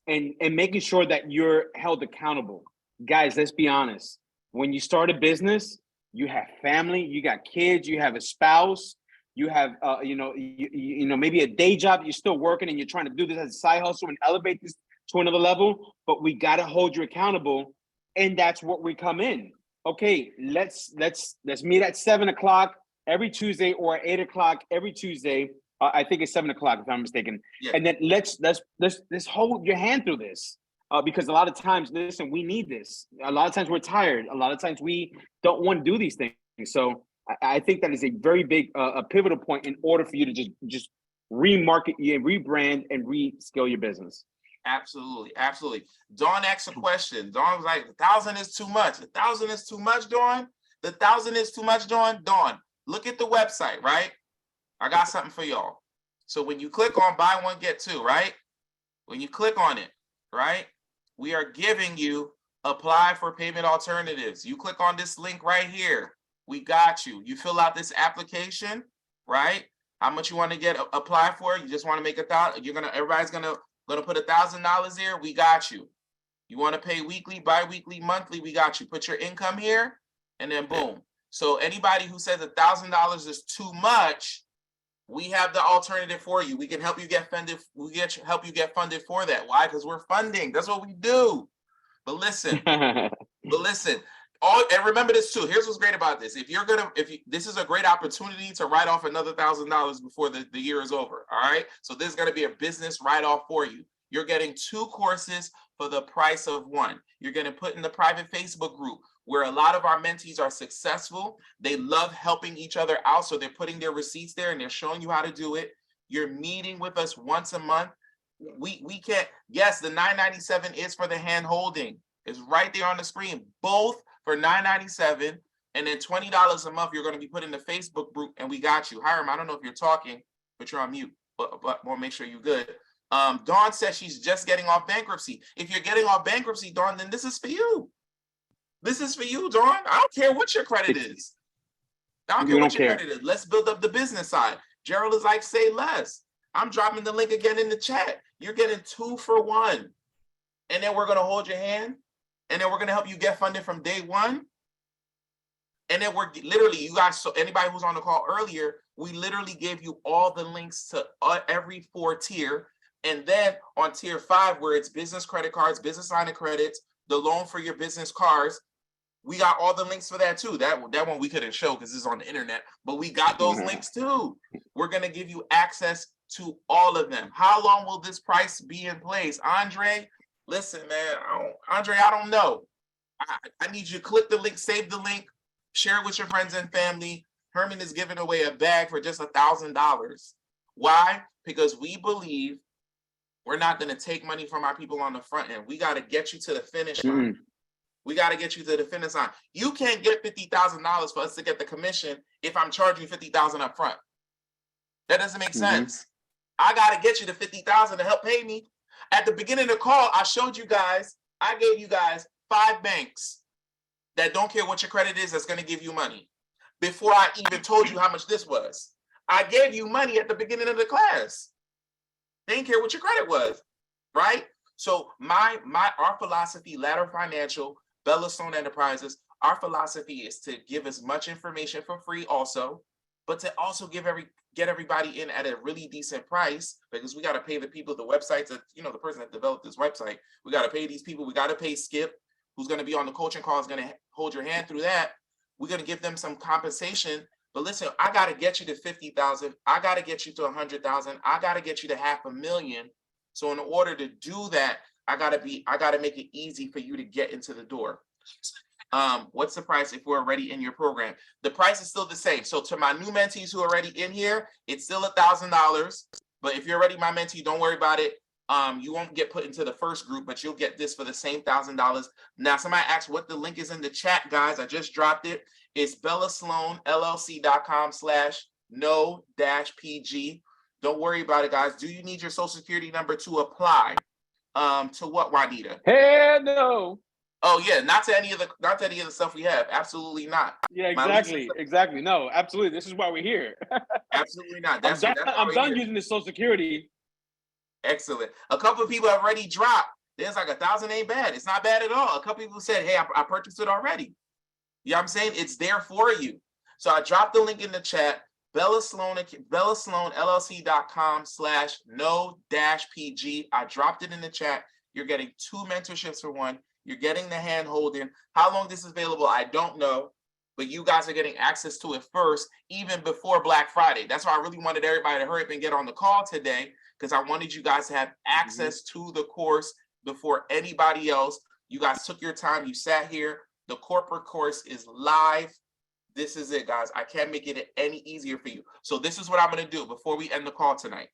and making sure that you're held accountable. Guys, let's be honest. When you start a business, you have family, you got kids, you have a spouse, you have maybe a day job, you're still working and you're trying to do this as a side hustle and elevate this to another level, but we got to hold you accountable. And that's what we come in. Okay, let's meet at 7 o'clock every Tuesday or 8 o'clock every Tuesday. I think it's 7 o'clock if I'm mistaken. Yeah. And then let's hold your hand through this because a lot of times, listen, we need this. A lot of times we're tired. A lot of times we don't want to do these things. So I think that is a very big a pivotal point in order for you to just remarket, rebrand, and rescale your business. Absolutely, absolutely. Dawn asked a question. Dawn was like, 1,000 is too much. 1,000 is too much, Dawn? The 1,000 is too much, Dawn? Dawn, look at the website, right? I got something for y'all. So when you click on buy one, get two, right? When you click on it, right? We are giving you apply for payment alternatives. You click on this link right here. We got you. You fill out this application, right? How much you want to get apply for? You just want to make $1,000. Everybody's gonna put $1,000 there. We got you. You want to pay weekly, bi-weekly, monthly? We got you. Put your income here, and then boom. So anybody who says $1,000 is too much, we have the alternative for you. We can help you get funded. Help you get funded for that. Why? Because we're funding. That's what we do. But listen, And remember this too. Here's what's great about this. This is a great opportunity to write off another $1,000 before the year is over. All right. So this is going to be a business write-off for you. You're getting 2 courses for the price of 1. You're going to put in the private Facebook group where a lot of our mentees are successful. They love helping each other out. So they're putting their receipts there and they're showing you how to do it. You're meeting with us once a month. We can't, yes, the $9.97 is for the hand holding. It's right there on the screen. Both for $9.97 and then $20 a month. You're going to be put in the Facebook group and we got you. Hiram, I don't know if you're talking, but you're on mute. But we'll make sure you're good. Dawn says she's just getting off bankruptcy. If you're getting off bankruptcy, Dawn, then this is for you. This is for you, Dawn. I don't care what your credit is. I don't care what your credit is. Let's build up the business side. Gerald is like, say less. I'm dropping the link again in the chat. You're getting 2 for 1. And then we're going to hold your hand. And then we're going to help you get funded from day 1. And then we're literally, you guys, so anybody who's on the call earlier, we literally gave you all the links to every 4 tier. And then on tier 5, where it's business credit cards, business line of credits, the loan for your business cars, we got all the links for that too. That one we couldn't show because it's on the internet, but we got those links too. We're going to give you access to all of them. How long will this price be in place? Andre, listen, man, I don't know. I need you to click the link, save the link, share it with your friends and family. Herman is giving away a bag for just $1,000. Why? Because we believe we're not going to take money from our people on the front end. We got to get you to the finish line. We got to get you to the finish line. You can't get $50,000 for us to get the commission if I'm charging $50,000 up front. That doesn't make sense. I got to get you to $50,000 to help pay me. At the beginning of the call, I showed you guys, I gave you guys 5 banks that don't care what your credit is that's going to give you money. Before I even told you how much this was, I gave you money at the beginning of the class. They didn't care what your credit was, right? So our philosophy, Ladder Financial, Bella Sloan Enterprises, our philosophy is to give as much information for free also, but to also get everybody in at a really decent price, because we got to pay the people, the websites that, the person that developed this website, we got to pay these people. We got to pay Skip, who's going to be on the coaching call, is going to hold your hand through that. We're going to give them some compensation. But listen, I got to get you to 50,000. I got to get you to 100,000. I got to get you to $500,000. So in order to do that, I got to make it easy for you to get into the door. What's the price if we're already in your program? The price is still the same. So to my new mentees who are already in here, it's still $1,000. But if you're already my mentee, don't worry about it. You won't get put into the first group, but you'll get this for the same $1,000. Now, somebody asked what the link is in the chat, guys. I just dropped it. It's bellasloanllc.com/no-pg. Don't worry about it, guys. Do you need your social security number to apply? To what, Juanita? Hell no. Oh yeah, not to any of the stuff we have. Absolutely not. Yeah, exactly. No, absolutely. This is why we're here. Absolutely not. I'm done using the social security. Excellent. A couple of people have already dropped. There's like 1,000 ain't bad. It's not bad at all. A couple people said, hey, I purchased it already. You know what I'm saying? It's there for you. So I dropped the link in the chat, bellasloanllc.com/no-pg. I dropped it in the chat. You're getting 2 mentorships for 1. You're getting the hand holding. How long this is available, I don't know, but you guys are getting access to it first, even before Black Friday. That's why I really wanted everybody to hurry up and get on the call today, because I wanted you guys to have access to the course before anybody else. You guys took your time. You sat here. The corporate course is live. This is it, guys. I can't make it any easier for you. So this is what I'm going to do before we end the call tonight.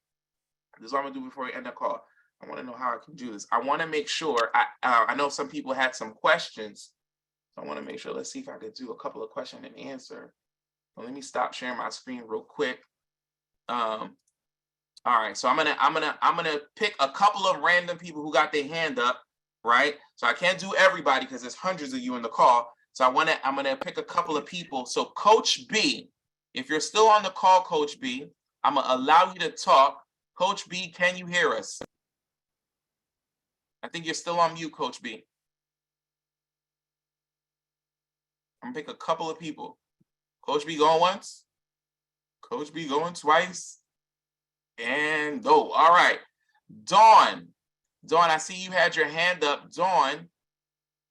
This is what I'm going to do before we end the call. I want to know how I can do this. I want to make sure, I know some people had some questions. So I want to make sure, let's see if I could do a couple of question and answer. Well, let me stop sharing my screen real quick. All right, so I'm gonna pick a couple of random people who got their hand up, right? So I can't do everybody because there's hundreds of you in the call. So I'm gonna pick a couple of people. So Coach B, if you're still on the call, Coach B, I'm gonna allow you to talk. Coach B, can you hear us? I think you're still on mute, Coach B. I'm gonna pick a couple of people. Coach B going once. Coach B going twice. And go. All right. Dawn, I see you had your hand up. Dawn,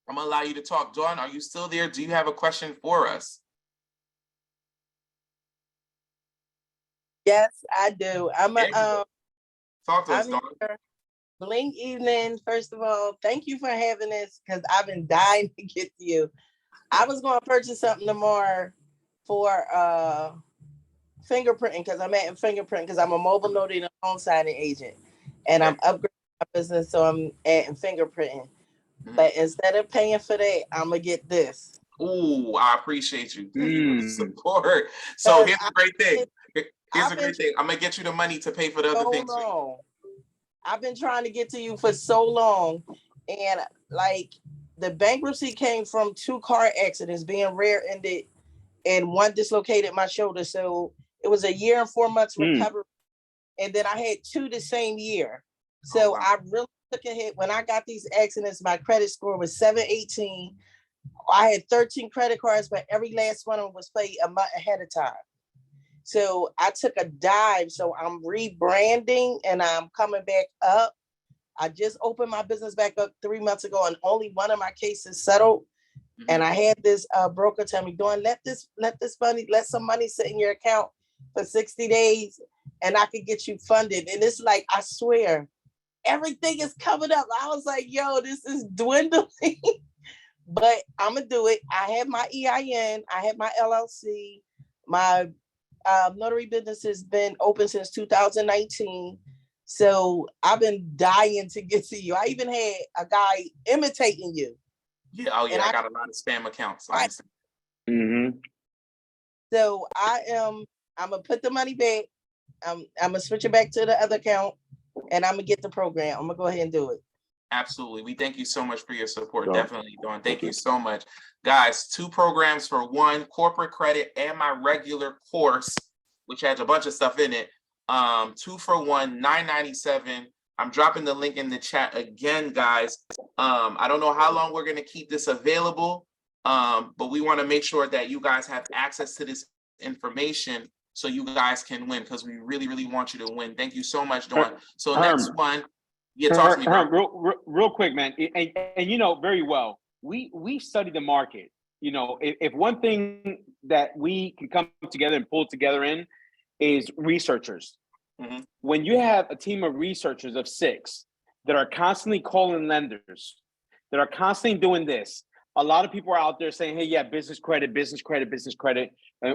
I'm gonna allow you to talk. Dawn, are you still there? Do you have a question for us? Yes, I do. Talk to us, I'm Dawn. here. Bling evening. First of all, thank you for having this because I've been dying to get to you. I was going to purchase something tomorrow for fingerprinting because I'm adding fingerprint because I'm a mobile notary and loan signing agent, and I'm upgrading my business, so I'm adding fingerprinting. But instead of paying for that, I'm gonna get this. Ooh, I appreciate you. Thank you for the support. So here's the great thing. Here's the great thing. I'm gonna get you the money to pay for the other things. I've been trying to get to you for so long, and like the bankruptcy came from 2 car accidents being rear-ended, and one dislocated my shoulder. So it was a year and 4 months recovery, and then I had 2 the same year. So I really took a hit when I got these accidents. My credit score was 718. I had 13 credit cards, but every last one of them was paid a month ahead of time. So I took a dive. So I'm rebranding and I'm coming back up. I just opened my business back up 3 months ago, and only one of my cases settled. And I had this broker tell me, Dawn, let some money sit in your account for 60 days and I could get you funded. And it's like, I swear, everything is covered up. I was like, yo, this is dwindling. But I'm gonna do it. I have my EIN, I have my LLC, my notary business has been open since 2019. So I've been dying to get to you. I even had a guy imitating you. Yeah, oh yeah, I got a lot of spam accounts. So I'm gonna put the money back. I'm gonna switch it back to the other account, and I'm gonna get the program. I'm gonna go ahead and do it. Absolutely. We thank you so much for your support. Definitely, Dawn. Thank you so much. Guys, 2 programs for one, corporate credit and my regular course, which has a bunch of stuff in it. 2 for $1, $9.97. I'm dropping the link in the chat again, guys. I don't know how long we're going to keep this available, but we want to make sure that you guys have access to this information so you guys can win, because we really, really want you to win. Thank you so much, Dawn. So next one. Yeah, talk to me, bro. Real quick, man. And you know very well, we study the market. You know, if one thing that we can come together and pull together in is researchers. When you have a team of researchers of 6 that are constantly calling lenders, that are constantly doing this, a lot of people are out there saying, hey, yeah, business credit,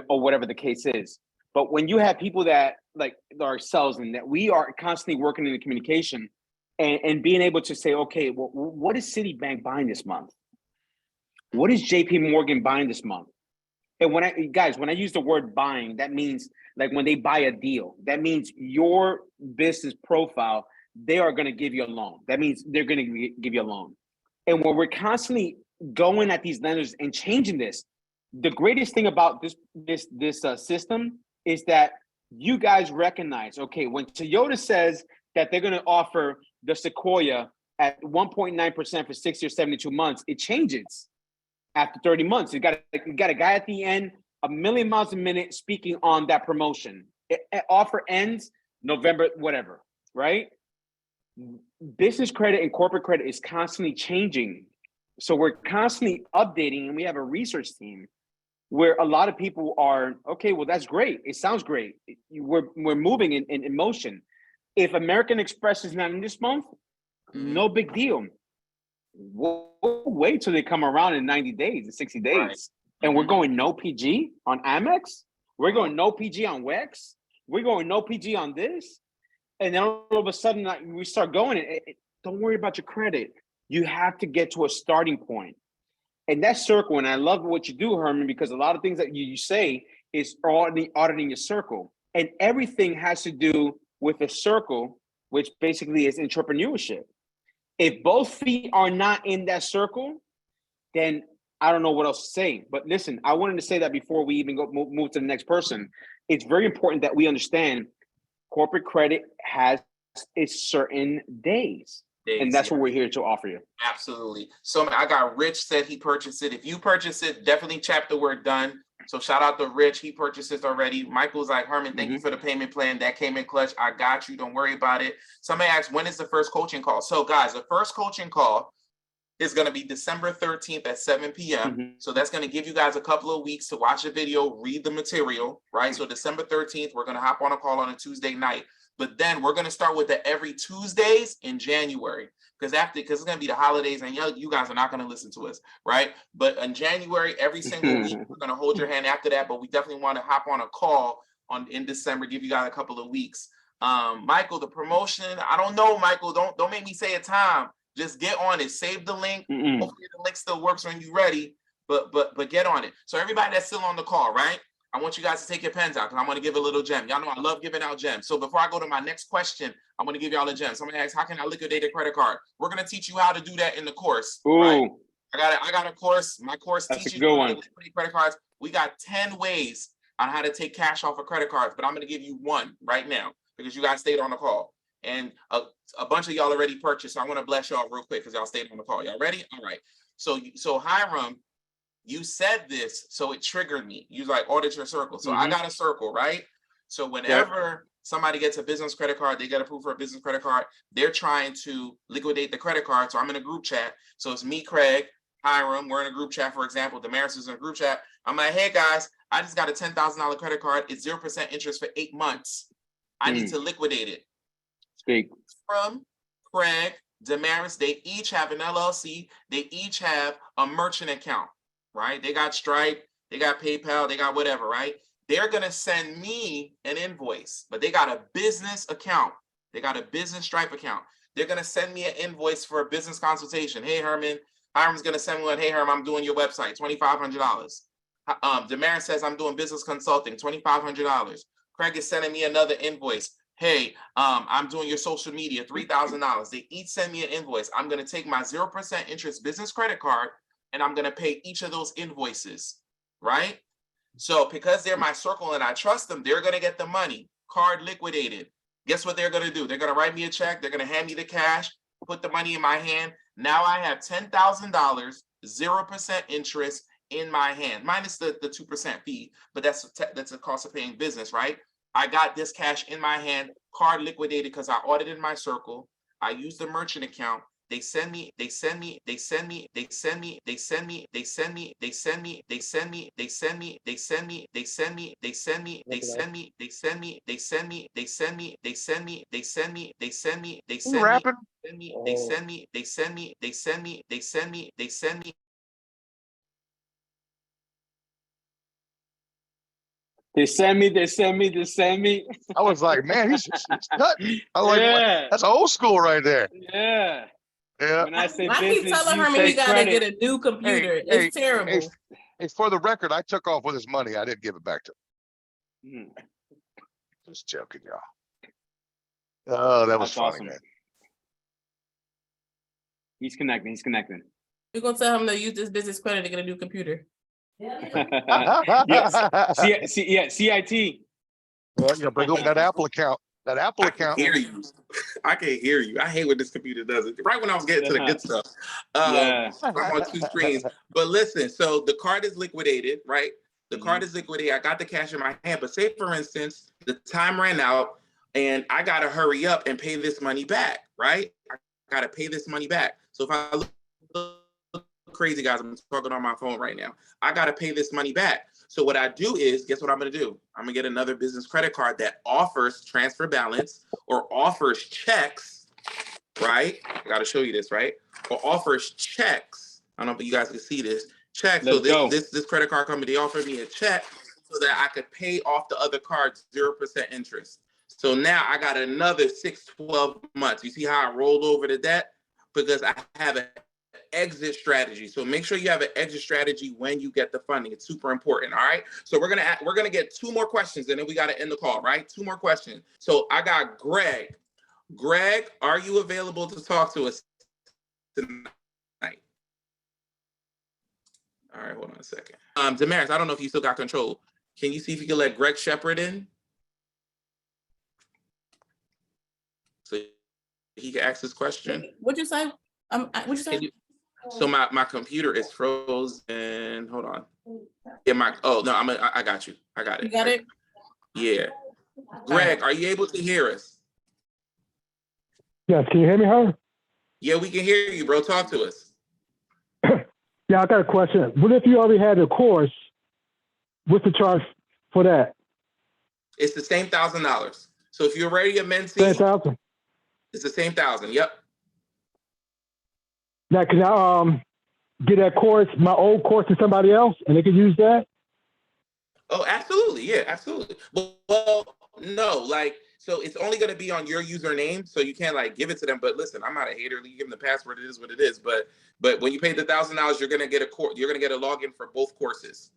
or whatever the case is. But when you have people that like ourselves and that we are constantly working in the communication and being able to say, okay, well, what is Citibank buying this month? What is JP Morgan buying this month? And when I use the word buying, that means like when they buy a deal, that means your business profile, they are going to give you a loan. That means they're going to give you a loan. And when we're constantly going at these lenders and changing this, the greatest thing about this system is that you guys recognize, okay, when Toyota says that they're going to offer the Sequoia at 1.9% for 60 or 72 months, it changes after 30 months. You got a guy at the end, 1 million miles a minute, speaking on that promotion. Offer ends November, whatever, right? Business credit and corporate credit is constantly changing. So we're constantly updating, and we have a research team where a lot of people are, okay, well, that's great. It sounds great. We're moving in motion. If American Express is not in this month, no big deal. We'll wait till they come around in 90 days, in 60 days. Right. And we're going no PG on Amex. We're going no PG on WEX. We're going no PG on this. And then all of a sudden we start going, don't worry about your credit. You have to get to a starting point. And that circle, and I love what you do, Herman, because a lot of things that you say is auditing your circle. And everything has to do with a circle, which basically is entrepreneurship. If both feet are not in that circle, then I don't know what else to say. But listen, I wanted to say that before we even move to the next person. It's very important that we understand corporate credit has its certain days. And that's what we're here to offer you. Absolutely. So I got Rich said he purchased it. If you purchase it, definitely chat the word done. So shout out to Rich. He purchased it already. Michael's like, Herman, thank you for the payment plan. That came in clutch. I got you. Don't worry about it. Somebody asked, when is the first coaching call? So guys, the first coaching call is going to be December 13th at 7 p.m. Mhm. So that's going to give you guys a couple of weeks to watch the video, read the material, right? So December 13th, we're going to hop on a call on a Tuesday night. But then we're going to start with the every Tuesdays in January, because it's going to be the holidays and you guys are not going to listen to us, right? But in January, every single week, we're going to hold your hand after that. But we definitely want to hop on a call in December, give you guys a couple of weeks. Michael, the promotion, I don't know, Michael, don't make me say a time. Just get on it. Save the link. Hopefully the link still works when you're ready, but get on it. So everybody that's still on the call, right? I want you guys to take your pens out because I'm going to give a little gem. Y'all know I love giving out gems. So before I go to my next question, I'm going to give y'all a gem. Somebody asks, how can I liquidate a credit card? We're going to teach you how to do that in the course. Ooh, right? I got a course. My course that's teaches a good you how one. to liquidate credit cards. We got 10 ways on how to take cash off of credit cards, but I'm going to give you one right now because you guys stayed on the call. And a bunch of y'all already purchased. So I'm going to bless y'all real quick because y'all stayed on the call. Y'all ready? All right. So Hiram, you said this, so it triggered me. You like audit your circle. So I got a circle, right? So whenever somebody gets a business credit card, they get approved for a business credit card, they're trying to liquidate the credit card. So I'm in a group chat. So it's me, Craig, Hiram. We're in a group chat, for example. Damaris is in a group chat. I'm like, hey guys, I just got a $10,000 credit card. It's 0% interest for 8 months. I need to liquidate it. Speak. From Craig, Damaris, they each have an LLC. They each have a merchant account, right? They got Stripe, they got PayPal, they got whatever, right? They're going to send me an invoice, but they got a business account. They got a business Stripe account. They're going to send me an invoice for a business consultation. Hey, Herman, Hiram's going to send me one. Hey, Herman, I'm doing your website, $2,500. Damaris says I'm doing business consulting, $2,500. Craig is sending me another invoice. Hey, I'm doing your social media, $3,000. They each send me an invoice. I'm going to take my 0% interest business credit card and I'm going to pay each of those invoices, right? So because they're my circle and I trust them, they're going to get the money, card liquidated. Guess what they're going to do? They're going to write me a check. They're going to hand me the cash, put the money in my hand. Now I have $10,000, 0% interest in my hand, minus the 2% fee, but that's the cost of paying business, right? I got this cash in my hand, card liquidated because I audited my circle. I used the merchant account. They send me. They send me. I was like, man, he's cutting. I like, Yeah. that's old school right there. Yeah. Yeah. When I say I keep business, telling you Herman say he gotta credit. get a new computer. It's terrible. Hey, for the record, I took off with his money. I didn't give it back to him. Just joking, y'all. Oh, that was That's funny, awesome. man. He's connecting. We're gonna tell him to use this business credit to get a new computer. Yes. CIT. Well, bring up that Apple account. That Apple account. Hear you. I can't hear you. I hate when this computer does it. Right when I was getting to the good stuff. I'm on two screens. But listen, so the card is liquidated, right? The card is liquidated. I got the cash in my hand. But say, for instance, the time ran out and I got to hurry up and pay this money back, right? I got to pay this money back. So if I look crazy, guys, I'm talking on my phone right now. I got to pay this money back. So what I do is, guess what I'm going to do? I'm going to get another business credit card that offers transfer balance or offers checks, right? I got to show you this, right? Or offers checks. I don't know if you guys can see this. Checks. So this credit card company, they offered me a check so that I could pay off the other cards 0% interest. So now I got another 6-12 months. You see how I rolled over the debt? Because I have an exit strategy. So make sure you have an exit strategy when you get the funding. It's super important. All right. So we're gonna get 2 more questions and then we got to end the call, right? 2 more questions. So I got Greg. Greg, are you available to talk to us tonight? All right, hold on a second. Damaris, I don't know if you still got control. Can you see if you can let Greg Shepard in? So he can ask this question. What'd you say? What'd you say? So my computer is frozen. Hold on. Yeah, I got you. I got it. You got it? Yeah. Greg, are you able to hear us? Yes, can you hear me, Howard? Yeah, we can hear you, bro. Talk to us. Yeah, I got a question. What if you already had a course? What's the charge for that? It's the same $1,000. So if you're already a mentee, 10,000. it's the same 1,000. Yep. Now, can I get that course, my old course, to somebody else, and they can use that? Oh, absolutely. Yeah, absolutely. Well, no, like, so it's only going to be on your username, so you can't like give it to them. But listen, I'm not a hater. You give them the password. It is what it is. But when you pay the $1,000, you're going to get a course. You're going to get a login for both courses.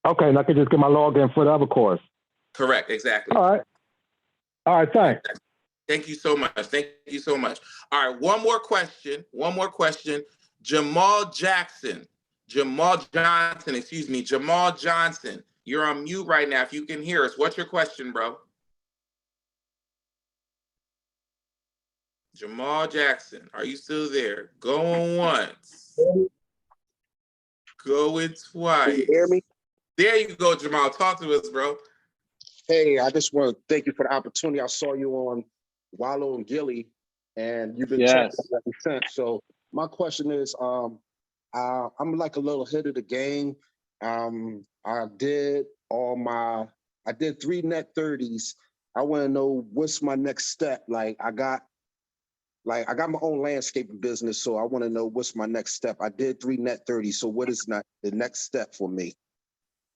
Okay, and I can just get my login for the other course. Correct. Exactly. All right. All right, thanks. Thank you so much. Thank you so much. All right, one more question. One more question. Jamal Johnson, excuse me, Jamal Johnson. You're on mute right now. If you can hear us, what's your question, bro? Jamal Jackson, are you still there? Going once. Going twice. Can you hear me? There you go, Jamal. Talk to us, bro. Hey, I just want to thank you for the opportunity. I saw you on Wallow and Gilly, and you've been talking ever since. So my question is, I'm like a little ahead of the game. I did 3 net 30s. I want to know what's my next step. I got my own landscaping business, so I want to know what's my next step. I did 3 net 30s. So what is the next step for me?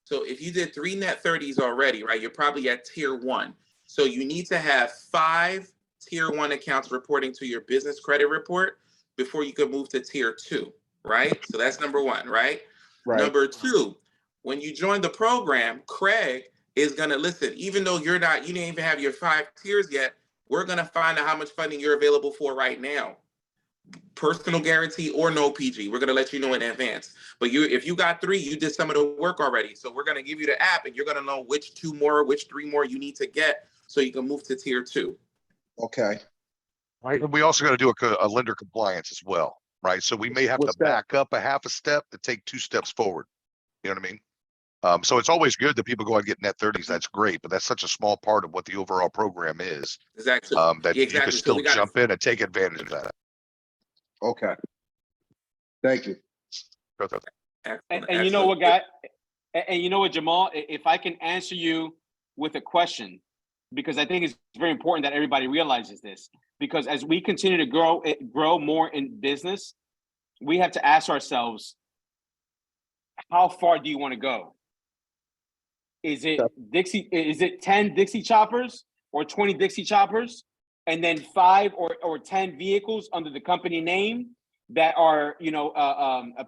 So if you did 3 net 30s already, right, you're probably at tier 1. So you need to have 5 tier 1 accounts reporting to your business credit report before you can move to tier 2, right? So that's number 1, right? Right. Number 2, when you join the program, Craig is going to listen, even though you didn't even have your 5 tiers yet, we're going to find out how much funding you're available for right now. Personal guarantee or no PG. We're going to let you know in advance. But if you got 3, you did some of the work already. So we're going to give you the app and you're going to know which 2 more, which 3 more you need to get so you can move to tier 2. Okay. Right. And we also got to do a lender compliance as well. Right. So we may have What's to that? back up a half a step to take 2 steps forward. You know what I mean? So it's always good that people go and get net 30s. That's great. But that's such a small part of what the overall program is. Exactly. That Yeah, you can exactly. So still we got jump in and take advantage of that. Okay. Thank you. And you know what, guy? And you know what, Jamal? If I can answer you with a question, because I think it's very important that everybody realizes this. Because as we continue to grow more in business, we have to ask ourselves, how far do you want to go? Is it 10 Dixie choppers or 20 Dixie choppers, and then 5 or 10 vehicles under the company name that are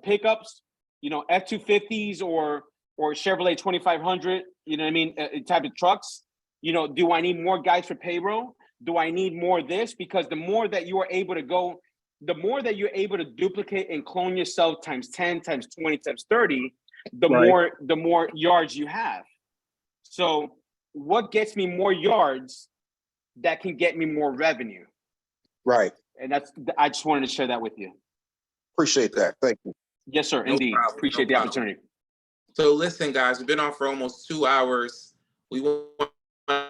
pickups, F-250s or Chevrolet 2500, you know what I mean, type of trucks? Do I need more guys for payroll? Do I need more of this? Because the more that you are able to go, the more that you're able to duplicate and clone yourself times 10, times 20, times 30, the more yards you have. So what gets me more yards that can get me more revenue? Right. And I just wanted to share that with you. Appreciate that. Thank you. Yes, sir. No Indeed. problem, Appreciate no the problem. opportunity. So listen, guys, we've been on for almost 2 hours. We want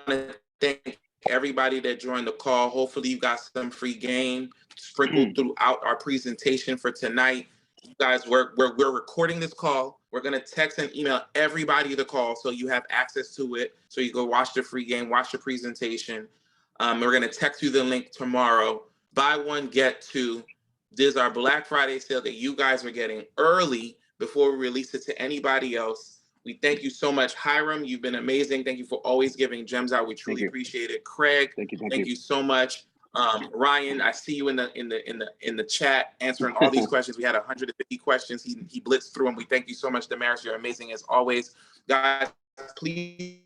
to thank everybody that joined the call. Hopefully you got some free game sprinkled throughout our presentation for tonight. You guys, we're recording this call. We're going to text and email everybody the call so you have access to it. So you go watch the free game, watch the presentation. We're going to text you the link tomorrow. Buy 1, get 2. This is our Black Friday sale that you guys are getting early before we release it to anybody else. We thank you so much, Hiram. You've been amazing. Thank you for always giving gems out. We truly appreciate it. Craig, thank you so much. Ryan, I see you in the chat answering all these questions. We had 150 questions. He blitzed through them. We thank you so much, Damaris. You're amazing as always. Guys, please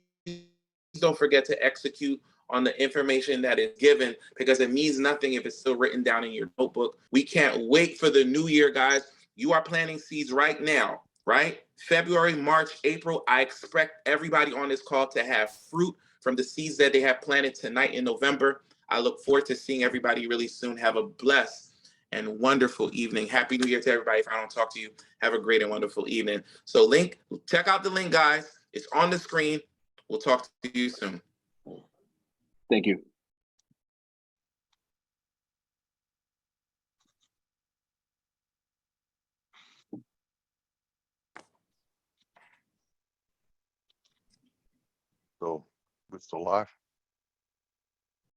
don't forget to execute on the information that is given, because it means nothing if it's still written down in your notebook. We can't wait for the new year, guys. You are planting seeds right now, right? February, March, April. I expect everybody on this call to have fruit from the seeds that they have planted tonight in November. I look forward to seeing everybody really soon. Have a blessed and wonderful evening. Happy New Year to everybody. If I don't talk to you, have a great and wonderful evening. So check out the link, guys. It's on the screen. We'll talk to you soon. Thank you. We're still live.